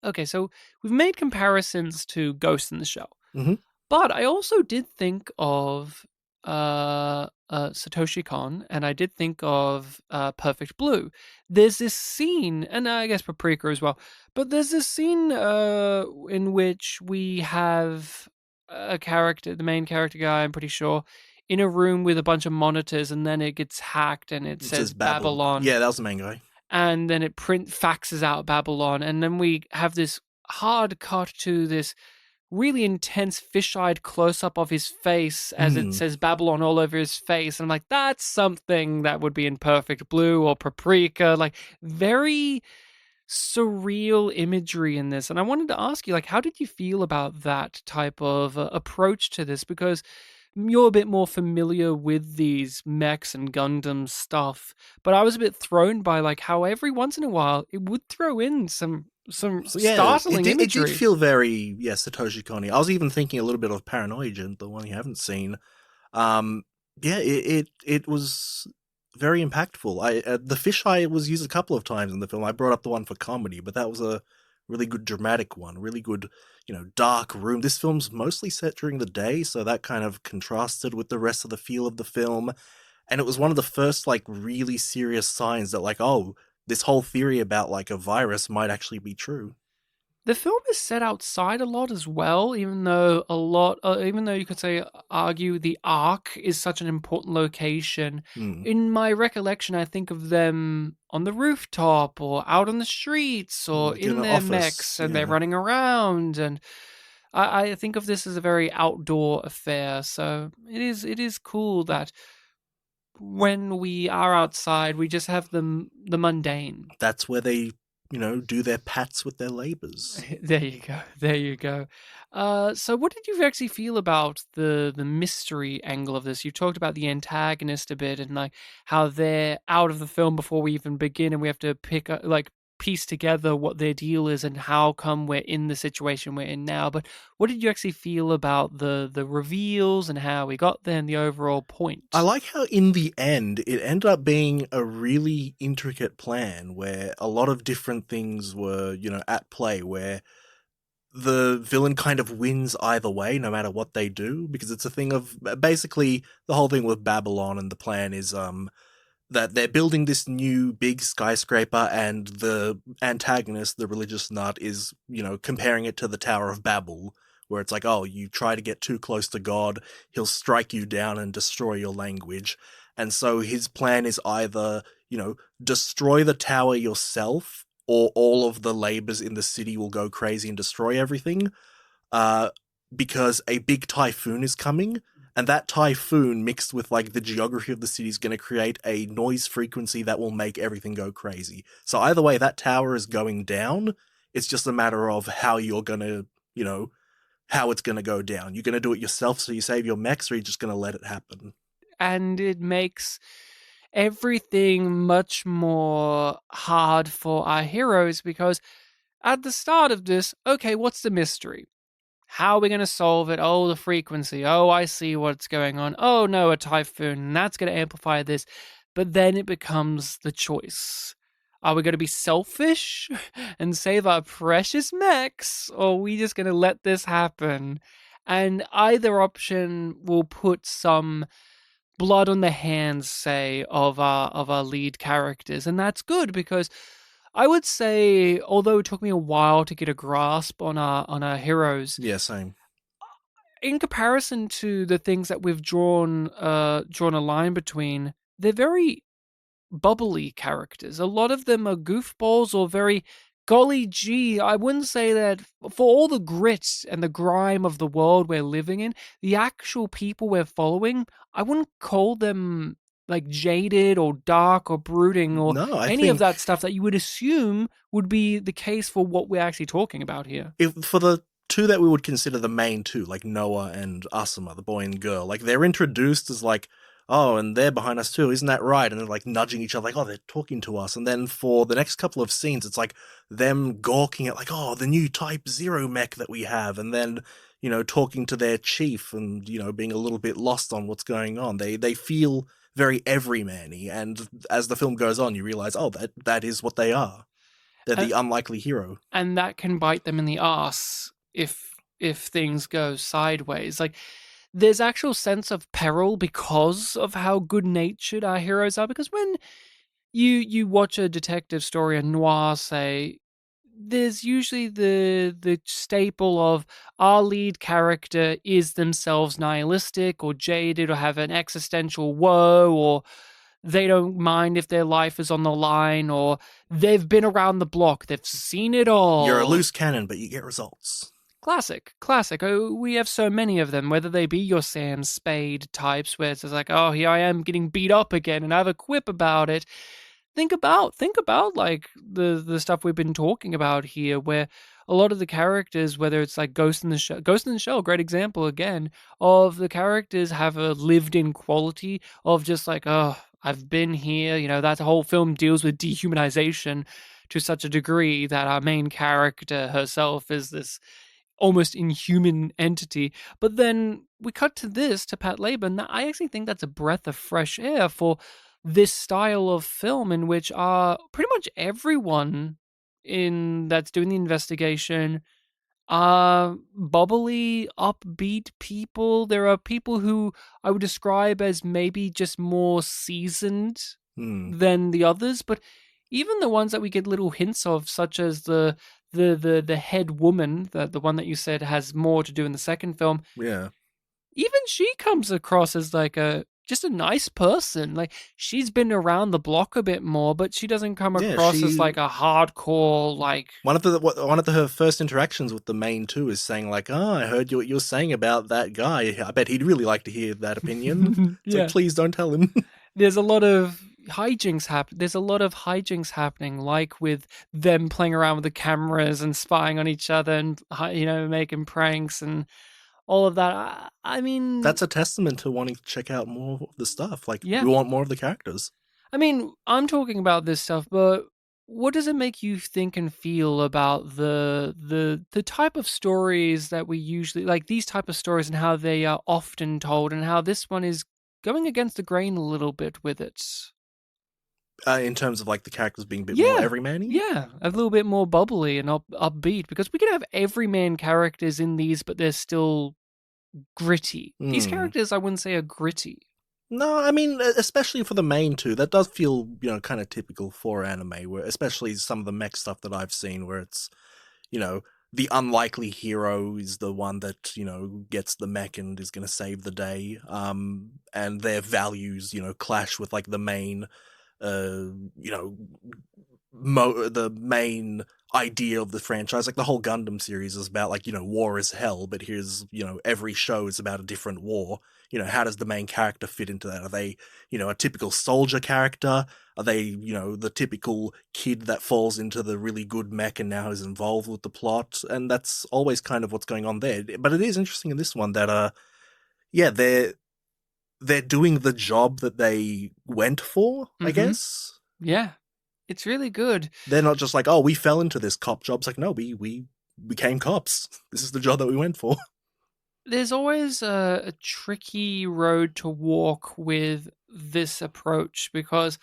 okay. So we've made comparisons to Ghost in the Shell. Hmm. But I also did think of Satoshi Kon, and I did think of Perfect Blue. There's this scene, and I guess Paprika as well. But there's this scene in which we have a character, the main character guy, I'm pretty sure, in a room with a bunch of monitors, and then it gets hacked, and it It says says Babel. Babylon, Yeah, that was the main guy. and then it faxes out Babylon, and then we have this hard cut to this really intense fish-eyed close-up of his face as it Hmm. says Babylon all over his face. And I'm like, that's something that would be in Perfect Blue or Paprika. Like, very surreal imagery in this. And I wanted to ask you, like, how did you feel about that type of approach to this? Because you're a bit more familiar with these mechs and Gundam stuff, but I was a bit thrown by like how every once in a while it would throw in some So yeah, startling it did imagery. feel very, yeah, Satoshi Kon. I was even thinking a little bit of Paranoia, the one you haven't seen. Um, yeah, it was very impactful. The fisheye was used a couple of times in the film. I brought up the one for comedy, but that was a really good dramatic one, really good, dark room. This film's mostly set during the day, so that kind of contrasted with the rest of the feel of the film. And it was one of the first, like, really serious signs that, like, oh, this whole theory about, like, a virus might actually be true. The film is set outside a lot as well, even though you could say argue the Ark is such an important location. Hmm. In my recollection, I think of them on the rooftop or out on the streets or Like in in an their office, mechs and they're yeah. running around. And I think of this as a very outdoor affair. So it is cool that when we are outside, we just have the mundane. That's where they, do their pats with their labors. There you go. There you go. So what did you actually feel about the mystery angle of this? You talked about the antagonist a bit and like how they're out of the film before we even begin, and we have to piece together what their deal is and how come we're in the situation we're in now. But what did you actually feel about the reveals and how we got there and the overall I point? like how in the end it ended up being a really intricate plan where a lot of different things were, at play, where the villain kind of wins either way, no matter what they do, because it's a thing of basically the whole thing with Babylon, and the plan is that they're building this new big skyscraper, and the antagonist, the religious nut, is, comparing it to the Tower of Babel, where it's like, oh, you try to get too close to God, he'll strike you down and destroy your language. And so his plan is either, destroy the tower yourself, or all of the labors in the city will go crazy and destroy everything, uh, because a big typhoon is coming, and that typhoon mixed with, like, the geography of the city is going to create a noise frequency that will make everything go crazy. So either way, that tower is going down. It's just a matter of how you're going to, how it's going to go down. You're going to do it yourself so you save your mechs, or you're just going to let it happen. And it makes everything much more hard for our heroes because at the start of this, okay, what's the mystery? How are we going to solve it? Oh, the frequency. Oh, I see what's going on. Oh, no, a typhoon. And that's going to amplify this. But then it becomes the choice. Are we going to be selfish and save our precious mechs? Or are we just going to let this happen? And either option will put some blood on the hands, say, of our lead characters. And that's good because I would say, although it took me a while to get a grasp on our heroes, Yeah, same. in comparison to the things that we've drawn a line between, they're very bubbly characters. A lot of them are goofballs or very golly gee. I wouldn't say that for all the grit and the grime of the world we're living in, the actual people we're following, I wouldn't call them like jaded or dark or brooding or No, I any of think that stuff that you would assume would be the case for what we're actually talking about here. if for the two that we would consider the main two, like Noah and Asuma, the boy and girl, like they're introduced as like, oh, and they're behind us too, isn't that right? And they're like nudging each other, like, oh, they're talking to us. And then for the next couple of scenes, it's like them gawking at, like, oh, the new Type Zero mech that we have. And then, talking to their chief and, being a little bit lost on what's going on. They feel very everyman-y. And as the film goes on, you realize, oh, that is what they are. They're the unlikely hero. And that can bite them in the ass if things go sideways. Like, there's actual sense of peril because of how good-natured our heroes are. Because when you watch a detective story, a noir, say, there's usually the staple of our lead character is themselves nihilistic or jaded or have an existential woe, or they don't mind if their life is on the line, or they've been around the block, they've seen it all. You're a loose cannon, but you get results. Classic. Oh, we have so many of them, whether they be your Sam Spade types, where it's just like, oh, here I am getting beat up again, and I have a quip about it. Think about like the stuff we've been talking about here, where a lot of the characters, whether it's like Ghost in the Shell, great example again of the characters have a lived-in quality of just like, oh, I've been here. That whole film deals with dehumanization to such a degree that our main character herself is this almost inhuman entity. But then we cut to Patlabor, and I actually think that's a breath of fresh air for this style of film, in which pretty much everyone in that's doing the investigation are bubbly, upbeat people. There are people who I would describe as maybe just more seasoned than the others, but even the ones that we get little hints of, such as the head woman, the one that you said has more to do in the second film. Yeah. Even she comes across as like just a nice person. Like, she's been around the block a bit more, but she doesn't come across as like a hardcore, like... One of her first interactions with the main two is saying like, oh, I heard what you're saying about that guy. I bet he'd really like to hear that opinion. It's like, please don't tell him. There's a lot of hijinks happening, like with them playing around with the cameras and spying on each other and, making pranks and all of that. I mean... That's a testament to wanting to check out more of the stuff. Like, we want more of the characters. I mean, I'm talking about this stuff, but what does it make you think and feel about the type of stories that we usually... like these type of stories and how they are often told, and how this one is going against the grain a little bit with it? In terms of like the characters being a bit more everyman-y? Yeah, a little bit more bubbly and upbeat, because we can have everyman characters in these, but they're still gritty. These characters, I wouldn't say, are gritty. No, I mean, especially for the main two, that does feel, kind of typical for anime, where especially some of the mech stuff that I've seen, where it's, the unlikely hero is the one that, gets the mech and is going to save the day. And their values, clash with like the main, the main idea of the franchise. Like the whole Gundam series is about like, war is hell, but here's, every show is about a different war. How does the main character fit into that? Are they, a typical soldier character? Are they, the typical kid that falls into the really good mech and now is involved with the plot? And that's always kind of what's going on there. But it is interesting in this one that, they're doing the job that they went for, I guess. Yeah, it's really good. They're not just like, oh, we fell into this cop job. It's like, no, we became cops. This is the job that we went for. There's always a tricky road to walk with this approach, because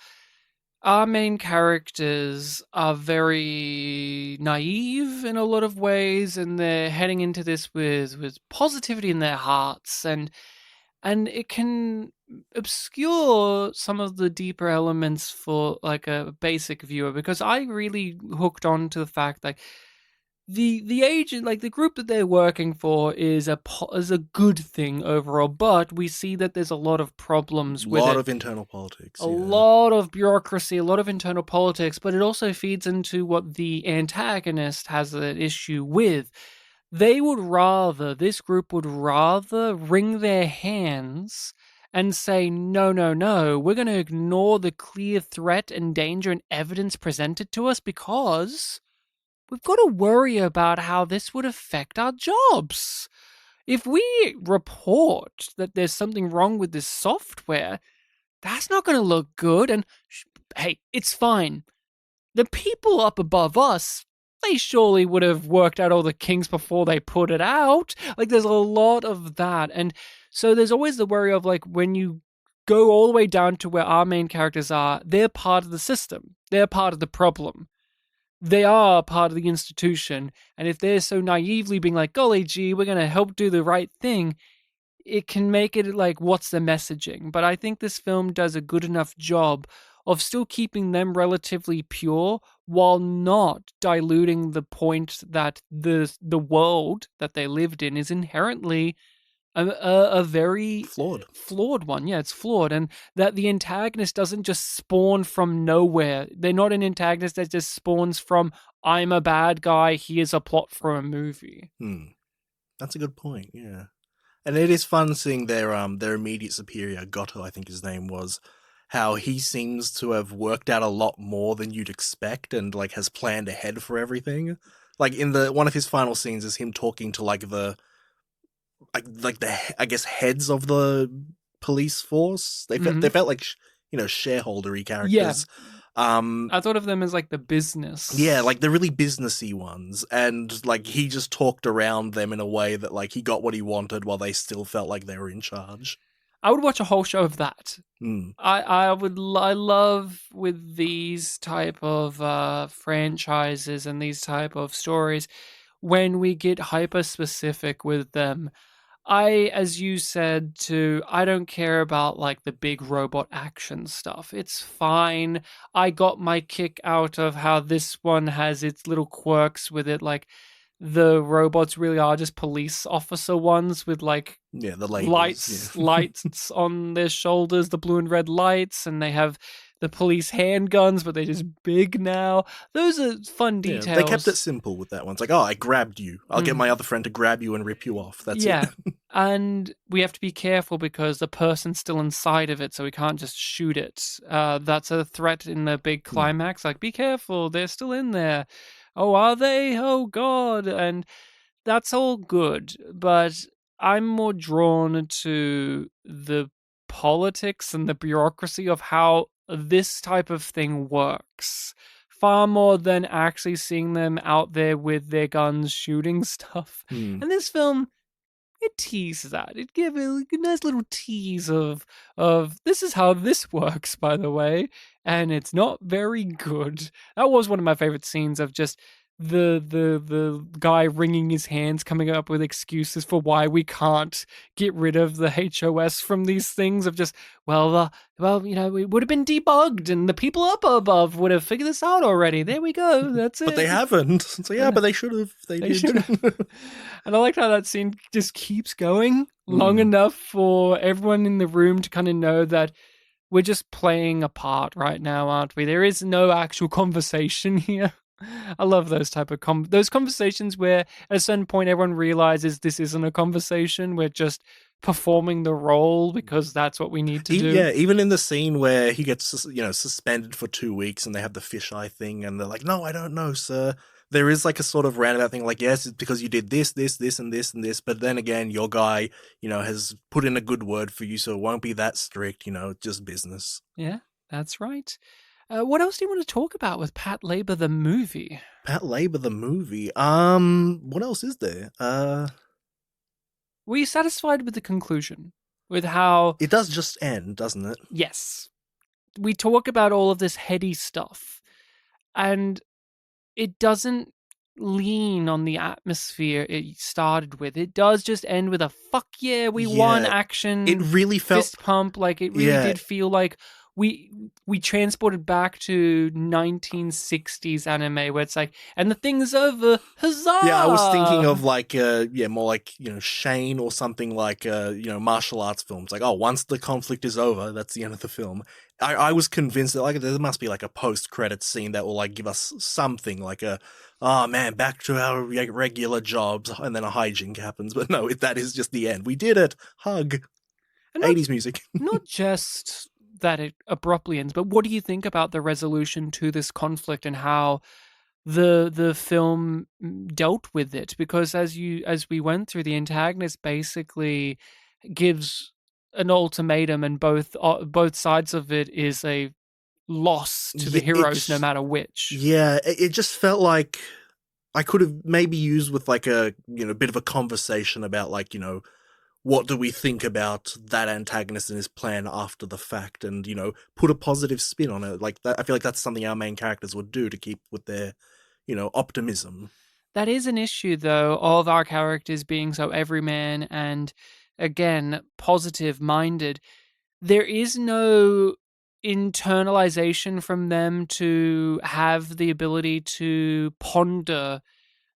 our main characters are very naive in a lot of ways, and they're heading into this with positivity in their hearts, and it can obscure some of the deeper elements for like a basic viewer, because I really hooked on to the fact that the agent, like the group that they're working for, is a good thing overall, but we see that there's a lot of problems with it. A lot of internal politics. A lot of bureaucracy, a lot of internal politics, but it also feeds into what the antagonist has an issue with. This group would rather wring their hands and say, no, we're going to ignore the clear threat and danger and evidence presented to us, because we've got to worry about how this would affect our jobs. If we report that there's something wrong with this software, that's not going to look good. And hey, it's fine. The people up above us, they surely would have worked out all the kinks before they put it out. Like, there's a lot of that. And so there's always the worry of, like, when you go all the way down to where our main characters are, they're part of the system, they're part of the problem. They are part of the institution. And if they're so naively being like, golly gee, we're going to help do the right thing, it can make it like, what's the messaging? But I think this film does a good enough job of still keeping them relatively pure while not diluting the point that the world that they lived in is inherently a very Flawed. flawed one. Yeah, it's flawed. And that the antagonist doesn't just spawn from nowhere. They're not an antagonist that just spawns from, I'm a bad guy, here's a plot for a movie. That's a good point, yeah. And it is fun seeing their immediate superior, Goto, I think his name was, how he seems to have worked out a lot more than you'd expect and like has planned ahead for everything. Like in one of his final scenes is him talking to like the I guess heads of the police force. They felt like shareholdery characters. Yeah. I thought of them as like the business. Yeah, like the really businessy ones, and like he just talked around them in a way that like he got what he wanted while they still felt like they were in charge. I would watch a whole show of that. Mm. I love with these type of franchises and these type of stories when we get hyper specific with them. As you said too, I don't care about like the big robot action stuff. It's fine. I got my kick out of how this one has its little quirks with it, like the robots really are just police officer ones with like the labels, lights on their shoulders, the blue and red lights, and they have the police handguns, but they're just big now. Those are fun details. Yeah, they kept it simple with that one. It's like, oh, I grabbed you. I'll get my other friend to grab you and rip you off. That's it. And we have to be careful because the person's still inside of it, so we can't just shoot it. That's a threat in the big climax. Like, be careful, they're still in there. Oh, are they? Oh, God. And that's all good. But I'm more drawn to the politics and the bureaucracy of how this type of thing works, far more than actually seeing them out there with their guns shooting stuff. And this film, it teases that. It gives a nice little tease of this is how this works, by the way, and it's not very good. That was one of my favorite scenes of just the guy wringing his hands, coming up with excuses for why we can't get rid of the HOS from these things. Of just it would have been debugged, and the people up above would have figured this out already. There we go. That's it. But they haven't. So yeah, but they should have. They did. And I like how that scene just keeps going long enough for everyone in the room to kind of know that we're just playing a part right now, aren't we? There is no actual conversation here. I love those type of those conversations where at a certain point everyone realizes this isn't a conversation. We're just performing the role because that's what we need to do. Yeah, even in the scene where he gets suspended for 2 weeks and they have the fisheye thing and they're like, no, I don't know, sir. There is like a sort of roundabout thing, like, yes, it's because you did this, and this, and this, but then again, your guy, has put in a good word for you, so it won't be that strict, just business. Yeah, that's right. What else do you want to talk about with Patlabor the movie? Patlabor the movie? What else is there? Were you satisfied with the conclusion? With how... It does just end, doesn't it? Yes. We talk about all of this heady stuff, and it doesn't lean on the atmosphere it started with. It does just end with a fuck yeah, we won action. It really felt... fist pump. Like, it really did feel like we transported back to 1960s anime where it's like, and the thing's over, huzzah! Yeah, I was thinking of like, more like, Shane or something like, martial arts films. Like, oh, once the conflict is over, that's the end of the film. I was convinced that like there must be like a post-credits scene that will like give us something like oh man, back to our regular jobs, and then a hijink happens. But no, that is just the end. We did it. Hug. 80s music. Not just that it abruptly ends, but what do you think about the resolution to this conflict and how the film dealt with it, because as we went through, the antagonist basically gives an ultimatum, and both sides of it is a loss to the Yeah, heroes, no matter which. it just felt like I could have maybe used with like a bit of a conversation about like what do we think about that antagonist and his plan after the fact, and put a positive spin on it like that. I feel like that's something our main characters would do to keep with their optimism. That is an issue, though, of our characters being so everyman and, again, positive minded. There is no internalization from them to have the ability to ponder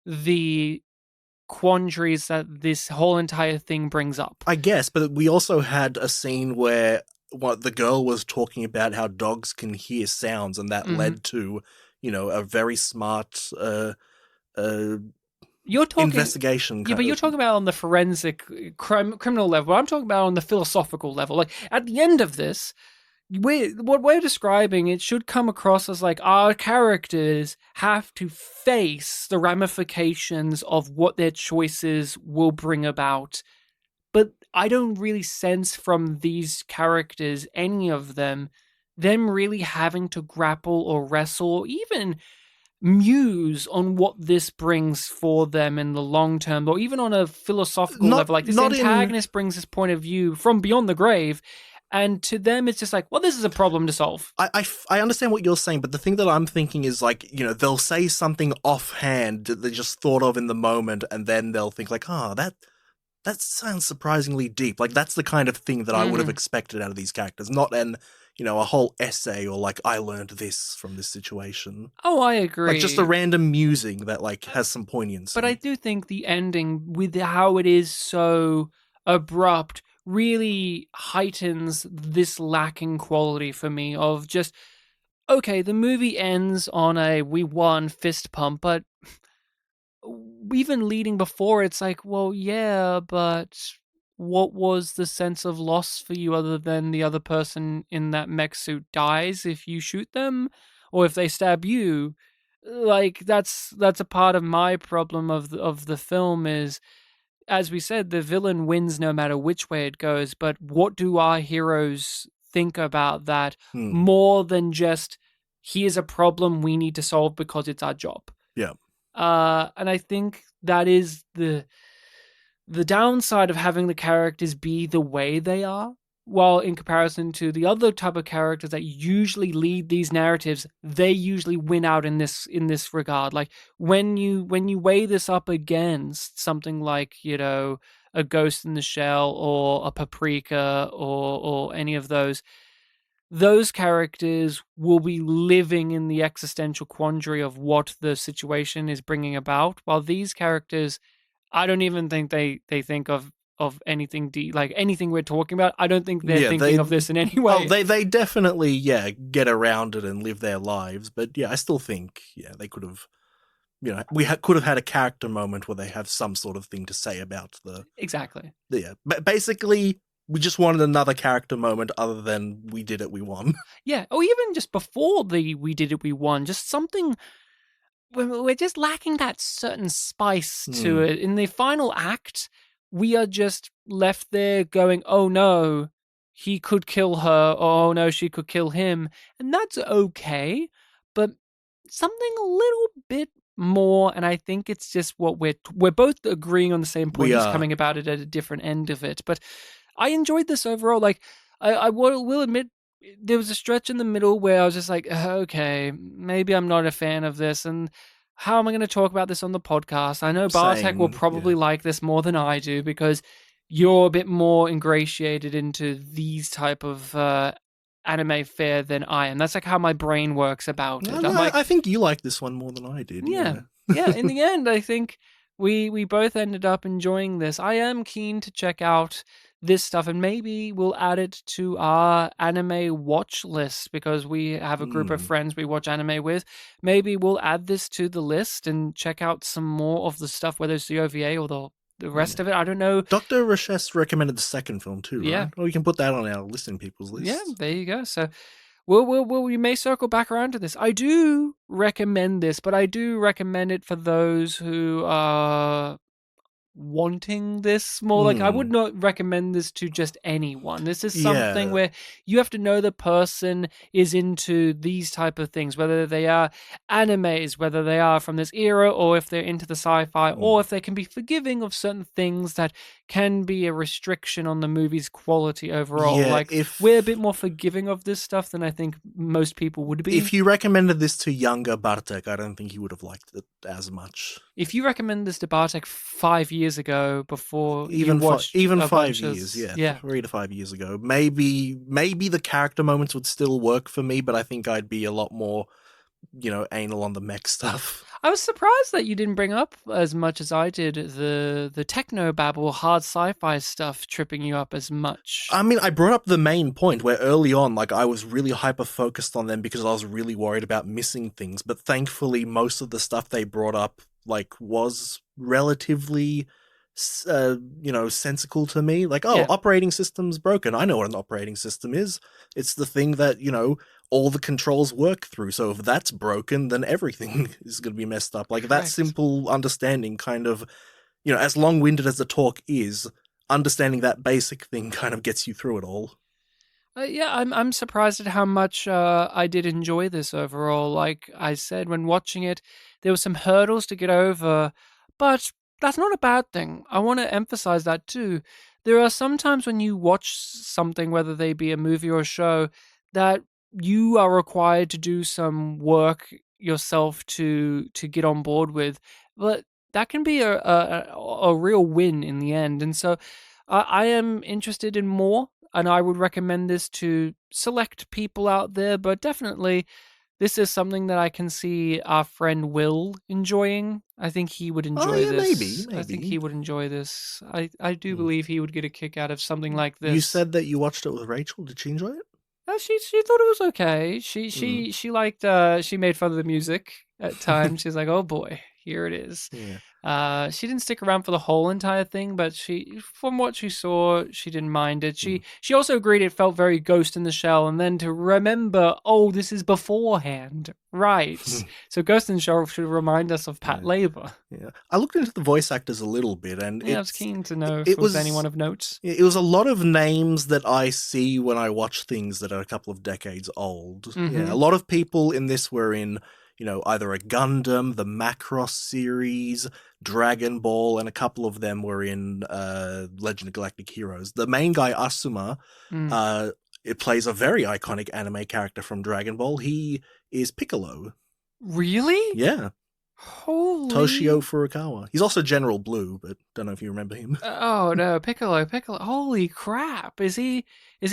the quandaries that this whole entire thing brings up. I guess, but we also had a scene where what the girl was talking about how dogs can hear sounds, and that Mhm. led to a very smart uh, You're talking, investigation. yeah, but you're talking about on the forensic criminal level. I'm talking about on the philosophical level. Like at the end of this, what we're describing, it should come across as like our characters have to face the ramifications of what their choices will bring about. But I don't really sense from these characters, any of them really having to grapple or wrestle or even muse on what this brings for them in the long term, or even on a philosophical not level. Like this not in antagonist brings this point of view from beyond the grave, and to them it's just like, well, this is a problem to solve. I understand what you're saying, but the thing that I'm thinking is like, they'll say something offhand that they just thought of in the moment, and then they'll think like, that sounds surprisingly deep. Like that's the kind of thing that I would have Mm-hmm. expected out of these characters, not a whole essay or like I learned this from this situation. Oh, I Like just a agree. random musing that like has some But I poignancy. do think the ending, with how it is so abrupt, really heightens this lacking quality for me of just, okay, the movie ends on a we won fist pump, but even leading before, it's like, well, yeah, but what was the sense of loss for you other than the other person in that mech suit dies if you shoot them or if they stab you? Like that's a part of my problem of the film is, as we said, the villain wins no matter which way it goes, but what do our heroes think about that Hmm. more than just here's a problem we need to solve because it's our job? Yeah. And I think that is the downside of having the characters be the way they are. While in comparison to the other type of characters that usually lead these narratives, they usually win out in this regard. Like when you weigh this up against something like a Ghost in the Shell or a Paprika or any of those characters will be living in the existential quandary of what the situation is bringing about, while these characters, I don't even think they think of anything deep, like anything we're talking about. I don't think they're Yeah, thinking of this in any oh, way. they definitely, get around it and live their lives, but yeah, I still think, they could have, could have had a character moment where they have some sort of thing to say about Exactly. yeah, but basically, we just wanted another character moment other than we did it, we won. Yeah. Or even just before the we did it, we won. Just something, we're just lacking that certain spice to Hmm. it. In the final act, we are just left there going, oh no, he could kill her, or oh no, she could kill him. And that's okay, but something a little bit more, and I think it's just what we're both agreeing on the same point, We just are. coming about it at a different end of it. But I enjoyed this overall. Like I will admit, there was a stretch in the middle where I was just like, okay, maybe I'm not a fan of this, and how am I going to talk about this on the podcast? I know Bartek will Same, yeah. probably like this more than I do because you're a bit more ingratiated into these type of anime fare than I am. That's like how my brain works about No, it. no, I'm like, I think you like this one more than I did, yeah, yeah. yeah. In the end, I think we both ended up enjoying this. I am keen to check out this stuff, and maybe we'll add it to our anime watch list because we have a group of Hmm. friends we watch anime with. Maybe we'll add this to the list and check out some more of the stuff, whether it's the OVA or the rest Yeah. of it. I don't know. Dr. Rashes recommended the second film too, Yeah, right? Or we can put that on our listening people's yeah. list. There you go. So we may circle back around to this. I do recommend this, but I do recommend it for those who are wanting this more. Like, I would Hmm. not recommend this to just anyone. This is something Yeah. where you have to know the person is into these type of things, whether they are animes, whether they are from this era, or if they're into the sci-fi, Hmm. or if they can be forgiving of certain things that can be a restriction on the movie's quality overall. Yeah. Like, we're a bit If more forgiving of this stuff than I think most people would be. if you recommended this to younger Bartek, I don't think he would have liked it as much. If you recommend this to Bartek 5 years ago before you Even watched even a five bunch of, years, yeah, yeah. 3 to 5 years ago, maybe the character moments would still work for me, but I think I'd be a lot more, anal on the mech stuff. I was surprised that you didn't bring up as much as I did the techno babble, hard sci-fi stuff tripping you up as much. I mean, I brought up the main point where early on, like, I was really hyper focused on them because I was really worried about missing things. But thankfully, most of the stuff they brought up, like, was relatively, sensical to me. Like, oh, Yeah, operating system's broken. I know what an operating system is. It's the thing that, all the controls work through. So if that's broken, then everything is going to be messed up. Like, that correct. simple understanding kind of, as long winded as the talk is, understanding that basic thing kind of gets you through it all. Yeah, I'm surprised at how much I did enjoy this overall. Like I said, when watching it, there were some hurdles to get over, but that's not a bad thing. I want to emphasize that too. There are some times when you watch something, whether they be a movie or a show, that you are required to do some work yourself to get on board with, but that can be a real win in the end. And so I am interested in more, and I would recommend this to select people out there, but definitely this is something that I can see our friend Will enjoying. I think he would Oh enjoy yeah, maybe, this. I think he maybe. would enjoy this. I do Hmm. believe he would get a kick out of something like You this. said that you watched it with Rachel. Did she enjoy it? She thought it was okay. She Hmm. she she liked she made fun of the music at times. She's like, "Oh boy, here it is." Yeah. She didn't stick around for the whole entire thing, but from what she saw, she didn't mind it. Hmm. She also agreed it felt very Ghost in the Shell, and then to remember, oh, this is beforehand, right? So Ghost in the Shell should remind us of Yeah. Patlabor. Yeah. I looked into the voice actors a little bit, and Yeah, I was keen to know if it it was anyone was of note. it was a lot of names that I see when I watch things that are a couple of decades old. Yeah, Mm-hmm. a lot of people in this were in, either a Gundam, the Macross series, Dragon Ball, and a couple of them were in Legend of Galactic Heroes. The main guy, Asuma, Mm. it plays a very iconic anime character from Dragon Ball. He is Piccolo. Really? Yeah, Toshio Holy. Furukawa. He's also General Blue, but don't know if you remember him. Oh no, Piccolo, Piccolo. Holy crap. Is he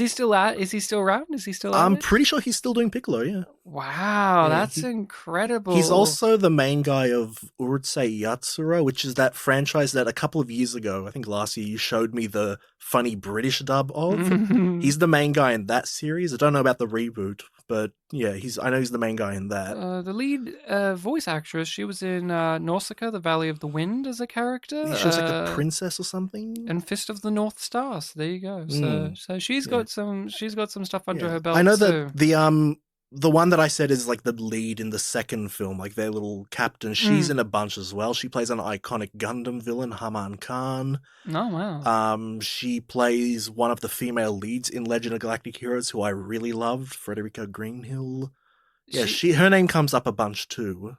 still at is he still around? Is he still at I'm it? pretty sure he's still doing Piccolo, yeah. Wow, Yeah, that's he's incredible. also the main guy of Urusei Yatsura, which is that franchise that a couple of years ago, I think last year, you showed me the funny British dub of. He's the main guy in that series. I don't know about the reboot, but yeah, I know he's the main guy in that. The lead voice actress, she was in Nausicaa, The Valley of the Wind as a character, She was like a princess or something. and Fist of the North Star. So there you go. So Mm, so yeah, she's got some stuff under yeah. her I belt know that too. the one that I said is like the lead in the second film, like their little captain. She's Mm. in a bunch as well. She plays an iconic Gundam villain, Haman Khan. Oh wow. She plays one of the female leads in Legend of Galactic Heroes, who I really loved, Frederica Greenhill. Yeah, She her name comes up a bunch too.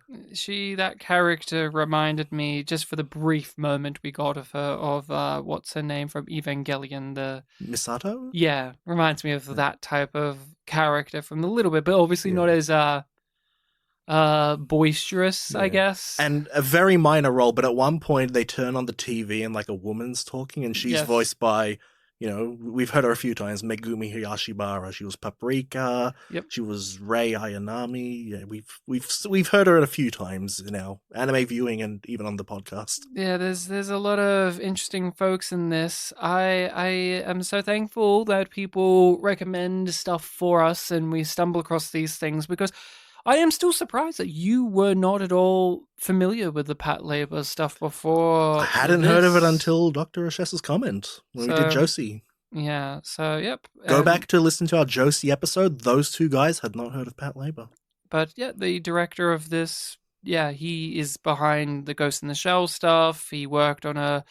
that character reminded me, just for the brief moment we got of her, of what's her name from Evangelion, the Misato? yeah, reminds me of Yeah. that type of character from a little bit, but obviously not Yeah. as boisterous, I Yeah. guess. And a very minor role, but at one point they turn on the TV and like a woman's talking, and she's Yes. voiced by, we've heard her a few times, Megumi Hayashibara. She was Paprika. Yep. She was Rei Ayanami. Yeah, we've heard her a few times in our anime viewing and even on the podcast. Yeah, there's a lot of interesting folks in this. I am so thankful that people recommend stuff for us and we stumble across these things, because I am still surprised that you were not at all familiar with the Patlabor stuff I before hadn't heard of it this. until Dr. Ashessa's comment when we did So Josie. Yeah. So yep. Go And back to listen to our Josie episode. Those two guys had not heard of Patlabor. but yeah, the director of this, yeah, he is behind the Ghost in the Shell stuff. He worked on a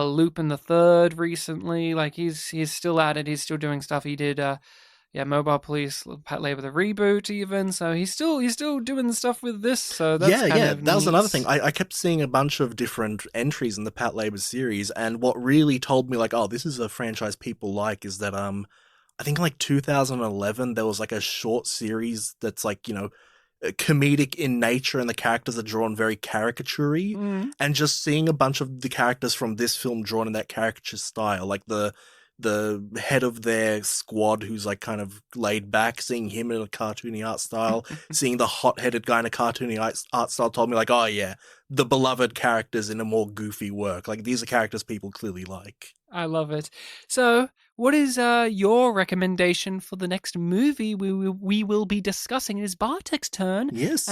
Loop in the Third recently. Like he's still at it. He's still doing stuff. He did yeah, Mobile Police, Patlabor the reboot even. So he's still doing the stuff with this. So that's Yeah, kind yeah, of that was neat. another thing. I kept seeing a bunch of different entries in the Patlabor series, and what really told me, like, oh, this is a franchise people like, is that I think like 2011 there was like a short series that's like, comedic in nature, and the characters are drawn very caricature-y, Mm. and just seeing a bunch of the characters from this film drawn in that caricature style, like the head of their squad who's like kind of laid back, seeing him in a cartoony art style, seeing the hot-headed guy in a cartoony art style told me like, oh yeah, the beloved characters in a more goofy work. Like these are characters people clearly like. I love it. So, what is your recommendation for the next movie we will be discussing? It is Bartek's turn, and Yes.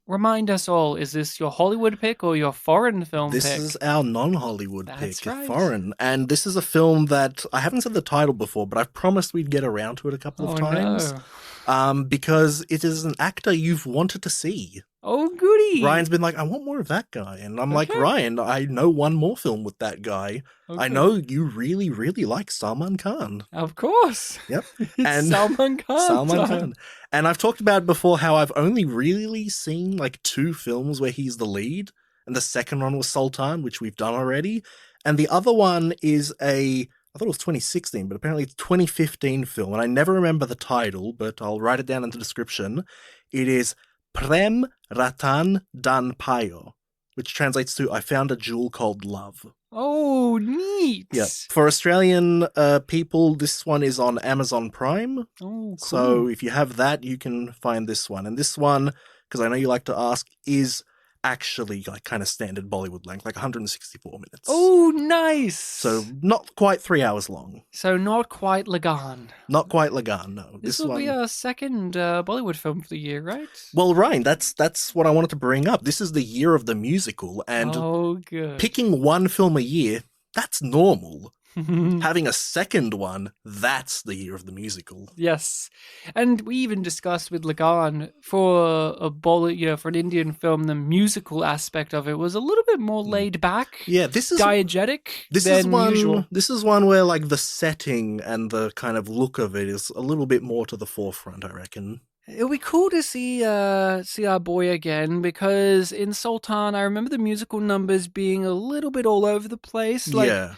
remind us all: is this your Hollywood pick or your foreign film This is pick? our non-Hollywood That's pick, right. foreign, and this is a film that I haven't said the title before, but I've promised we'd get around to it a couple of Oh times, no! because it is an actor you've wanted to see. Oh goody! Ryan's been like, I want more of that guy, and I'm like, Okay. Ryan, I know one more film with that guy. I Okay. know you really, really like Salman Khan. Of course. Yep, It's and Salman Khan. Salman time. Khan. And I've talked about before how I've only really seen like 2 films where he's the lead, and the second one was Sultan, which we've done already, and the other one is I thought it was 2016, but apparently it's 2015 film, and I never remember the title, but I'll write it down in the description. It is Prem Ratan Dan Payo, which translates to I found a jewel called love. Oh, neat. Yeah. For Australian people, this one is on Amazon Prime. Oh, cool. So if you have that, you can find this one. And this one, because I know you like to ask, is actually like kind of standard Bollywood length, like 164 minutes. Oh, nice. So not quite 3 hours long. So not quite Lagan. Not quite Lagan, no. This will be our second Bollywood film for the year, right? Well, Ryan, that's what I wanted to bring up. This is the year of the musical, and oh, good. picking one film a year, that's normal. Having a second one, that's the year of the musical. Yes, and we even discussed with Lagan for a Bollywood, for an Indian film, the musical aspect of it was a little bit more laid back. Yeah, this is diegetic. This than is one. usual. This is one where like the setting and the kind of look of it is a little bit more to the forefront, I reckon. It'll be cool to see our boy again, because in Sultan, I remember the musical numbers being a little bit all over the place. Like, yeah.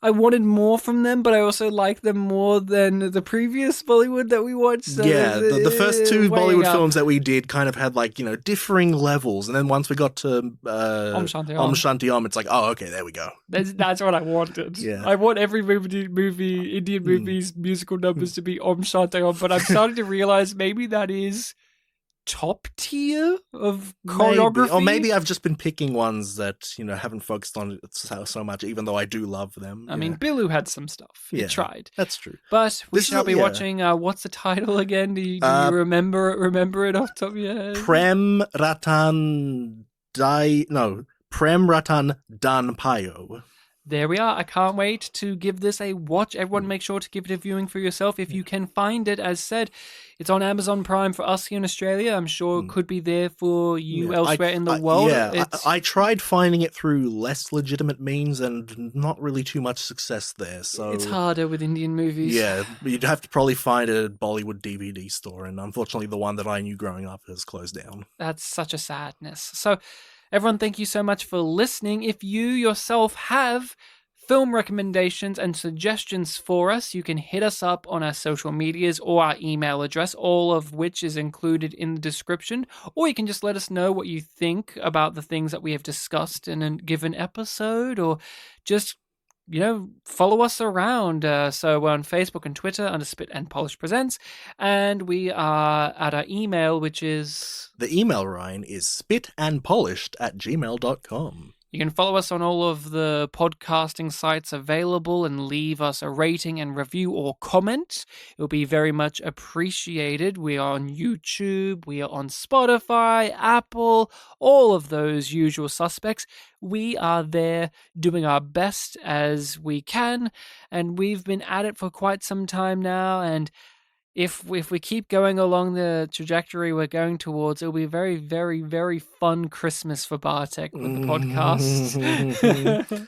I wanted more from them, but I also liked them more than the previous Bollywood that we watched. So Yeah, the first 2 weighing Bollywood up. films that we did kind of had like, differing levels. And then once we got to Om Shanti Om. Om Shanti Om, it's like, oh, okay, there we go. That's what I wanted. Yeah. I want every Indian movie's musical numbers to be Om Shanti Om, but I'm starting to realize maybe that is top tier of choreography. Or maybe I've just been picking ones that, haven't focused on it so much, even though I do love them. I mean, Bilu had some stuff. He tried. That's true. But we This shall is- be yeah. watching, what's the title again? Do you remember it off the top of your head? Prem Ratan Dan Payo. There we are. I can't wait to give this a watch. Everyone make sure to give it a viewing for yourself if you can find it. As said, it's on Amazon Prime for us here in Australia. I'm sure it could be there for you elsewhere in the world. I tried finding it through less legitimate means and not really too much success there. So it's harder with Indian movies. Yeah, you'd have to probably find a Bollywood DVD store, and unfortunately the one that I knew growing up has closed down. That's such a sadness. So, everyone, thank you so much for listening. If you yourself have film recommendations and suggestions for us, you can hit us up on our social medias or our email address, all of which is included in the description. Or you can just let us know what you think about the things that we have discussed in a given episode, or just follow us around. So we're on Facebook and Twitter under Spit and Polish Presents, and we are at our email, which is... The email, Ryan, is spitandpolished@gmail.com. You can follow us on all of the podcasting sites available and leave us a rating and review or comment. It will be very much appreciated. We are on YouTube, we are on Spotify, Apple, all of those usual suspects. We are there doing our best as we can, and we've been at it for quite some time now, and if we keep going along the trajectory we're going towards, it'll be a very, very, very fun Christmas for Bartek with the podcast.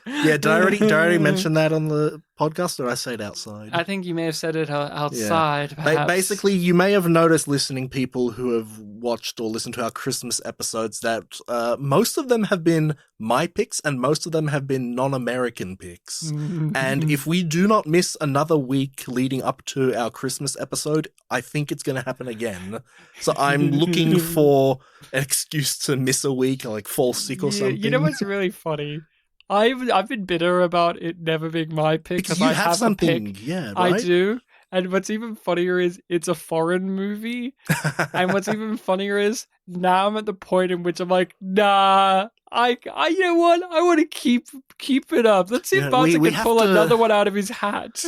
Yeah, did I already mention that on the podcast, or did I say it outside? I think you may have said it outside, perhaps. Basically, you may have noticed, listening people who have watched or listened to our Christmas episodes, that most of them have been my picks and most of them have been non-American picks. And if we do not miss another week leading up to our Christmas episode, I think it's going to happen again. So I'm looking for an excuse to miss a week, like fall sick or something. You know what's really funny? I've been bitter about it never being my pick because you I have something, a pick. yeah, right? I do. And what's even funnier is it's a foreign movie. And what's even funnier is now I'm at the point in which I'm like, nah, I you know what? I want to keep it up. Let's see if Bartek can pull another one out of his hat.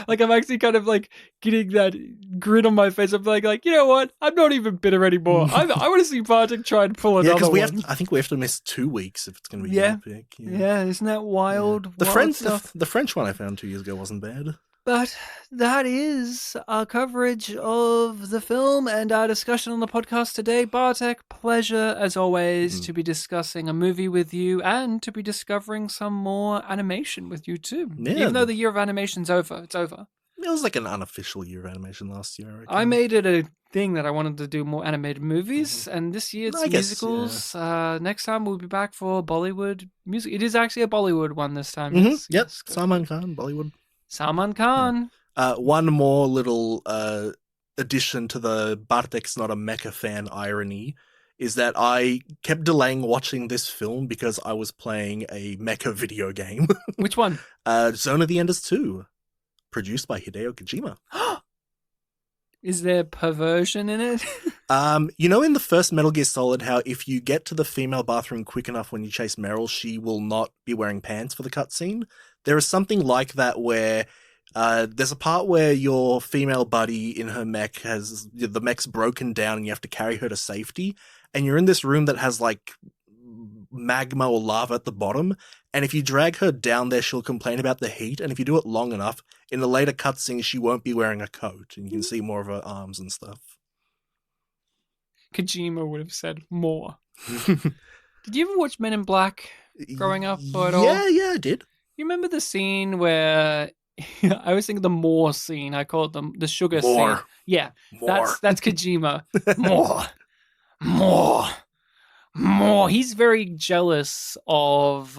Like I'm actually kind of like getting that grin on my face. I'm like, you know what? I'm not even bitter anymore. I want to see Bartek try and pull another one. I think we have to miss 2 weeks if it's going to be your pick. Yeah, isn't that wild? Yeah. The The French one I found 2 years ago wasn't bad. But that is our coverage of the film and our discussion on the podcast today. Bartek, pleasure as always to be discussing a movie with you and to be discovering some more animation with you too. Yeah, even though the year of animation's over, it's over. It was like an unofficial year of animation last year, I reckon. I made it a thing that I wanted to do more animated movies, and this year it's musicals. Yeah. Next time we'll be back for Bollywood music. It is actually a Bollywood one this time. Yep, Salman Khan, Bollywood. Salman Khan. One more little addition to the Bartek's not a mecha fan irony is that I kept delaying watching this film because I was playing a mecha video game. Which one? Zone of the Enders 2, produced by Hideo Kojima. Is there perversion in it? You know in the first Metal Gear Solid how if you get to the female bathroom quick enough when you chase Meryl, she will not be wearing pants for the cutscene? There is something like that where there's a part where your female buddy in her mech the mech's broken down and you have to carry her to safety, and you're in this room that has like magma or lava at the bottom, and if you drag her down there she'll complain about the heat, and if you do it long enough, in the later cutscene she won't be wearing a coat and you can see more of her arms and stuff. Kojima would have said more. Did you ever watch Men in Black growing up or at all? Yeah, I did. You remember the scene where I always think of the more scene. I call it the sugar more. scene. Yeah, more. That's Kojima. More. He's very jealous of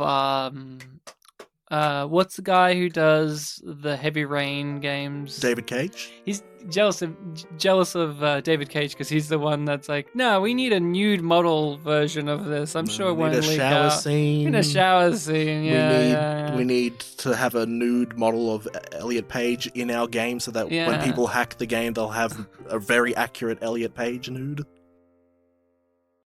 what's the guy who does the Heavy Rain games? David Cage. He's jealous of David Cage because he's the one that's like, no, we need a nude model version of this. I'm sure it won't leak out. Scene. We need a shower scene. Yeah, we need to have a nude model of Elliot Page in our game so that when people hack the game, they'll have a very accurate Elliot Page nude.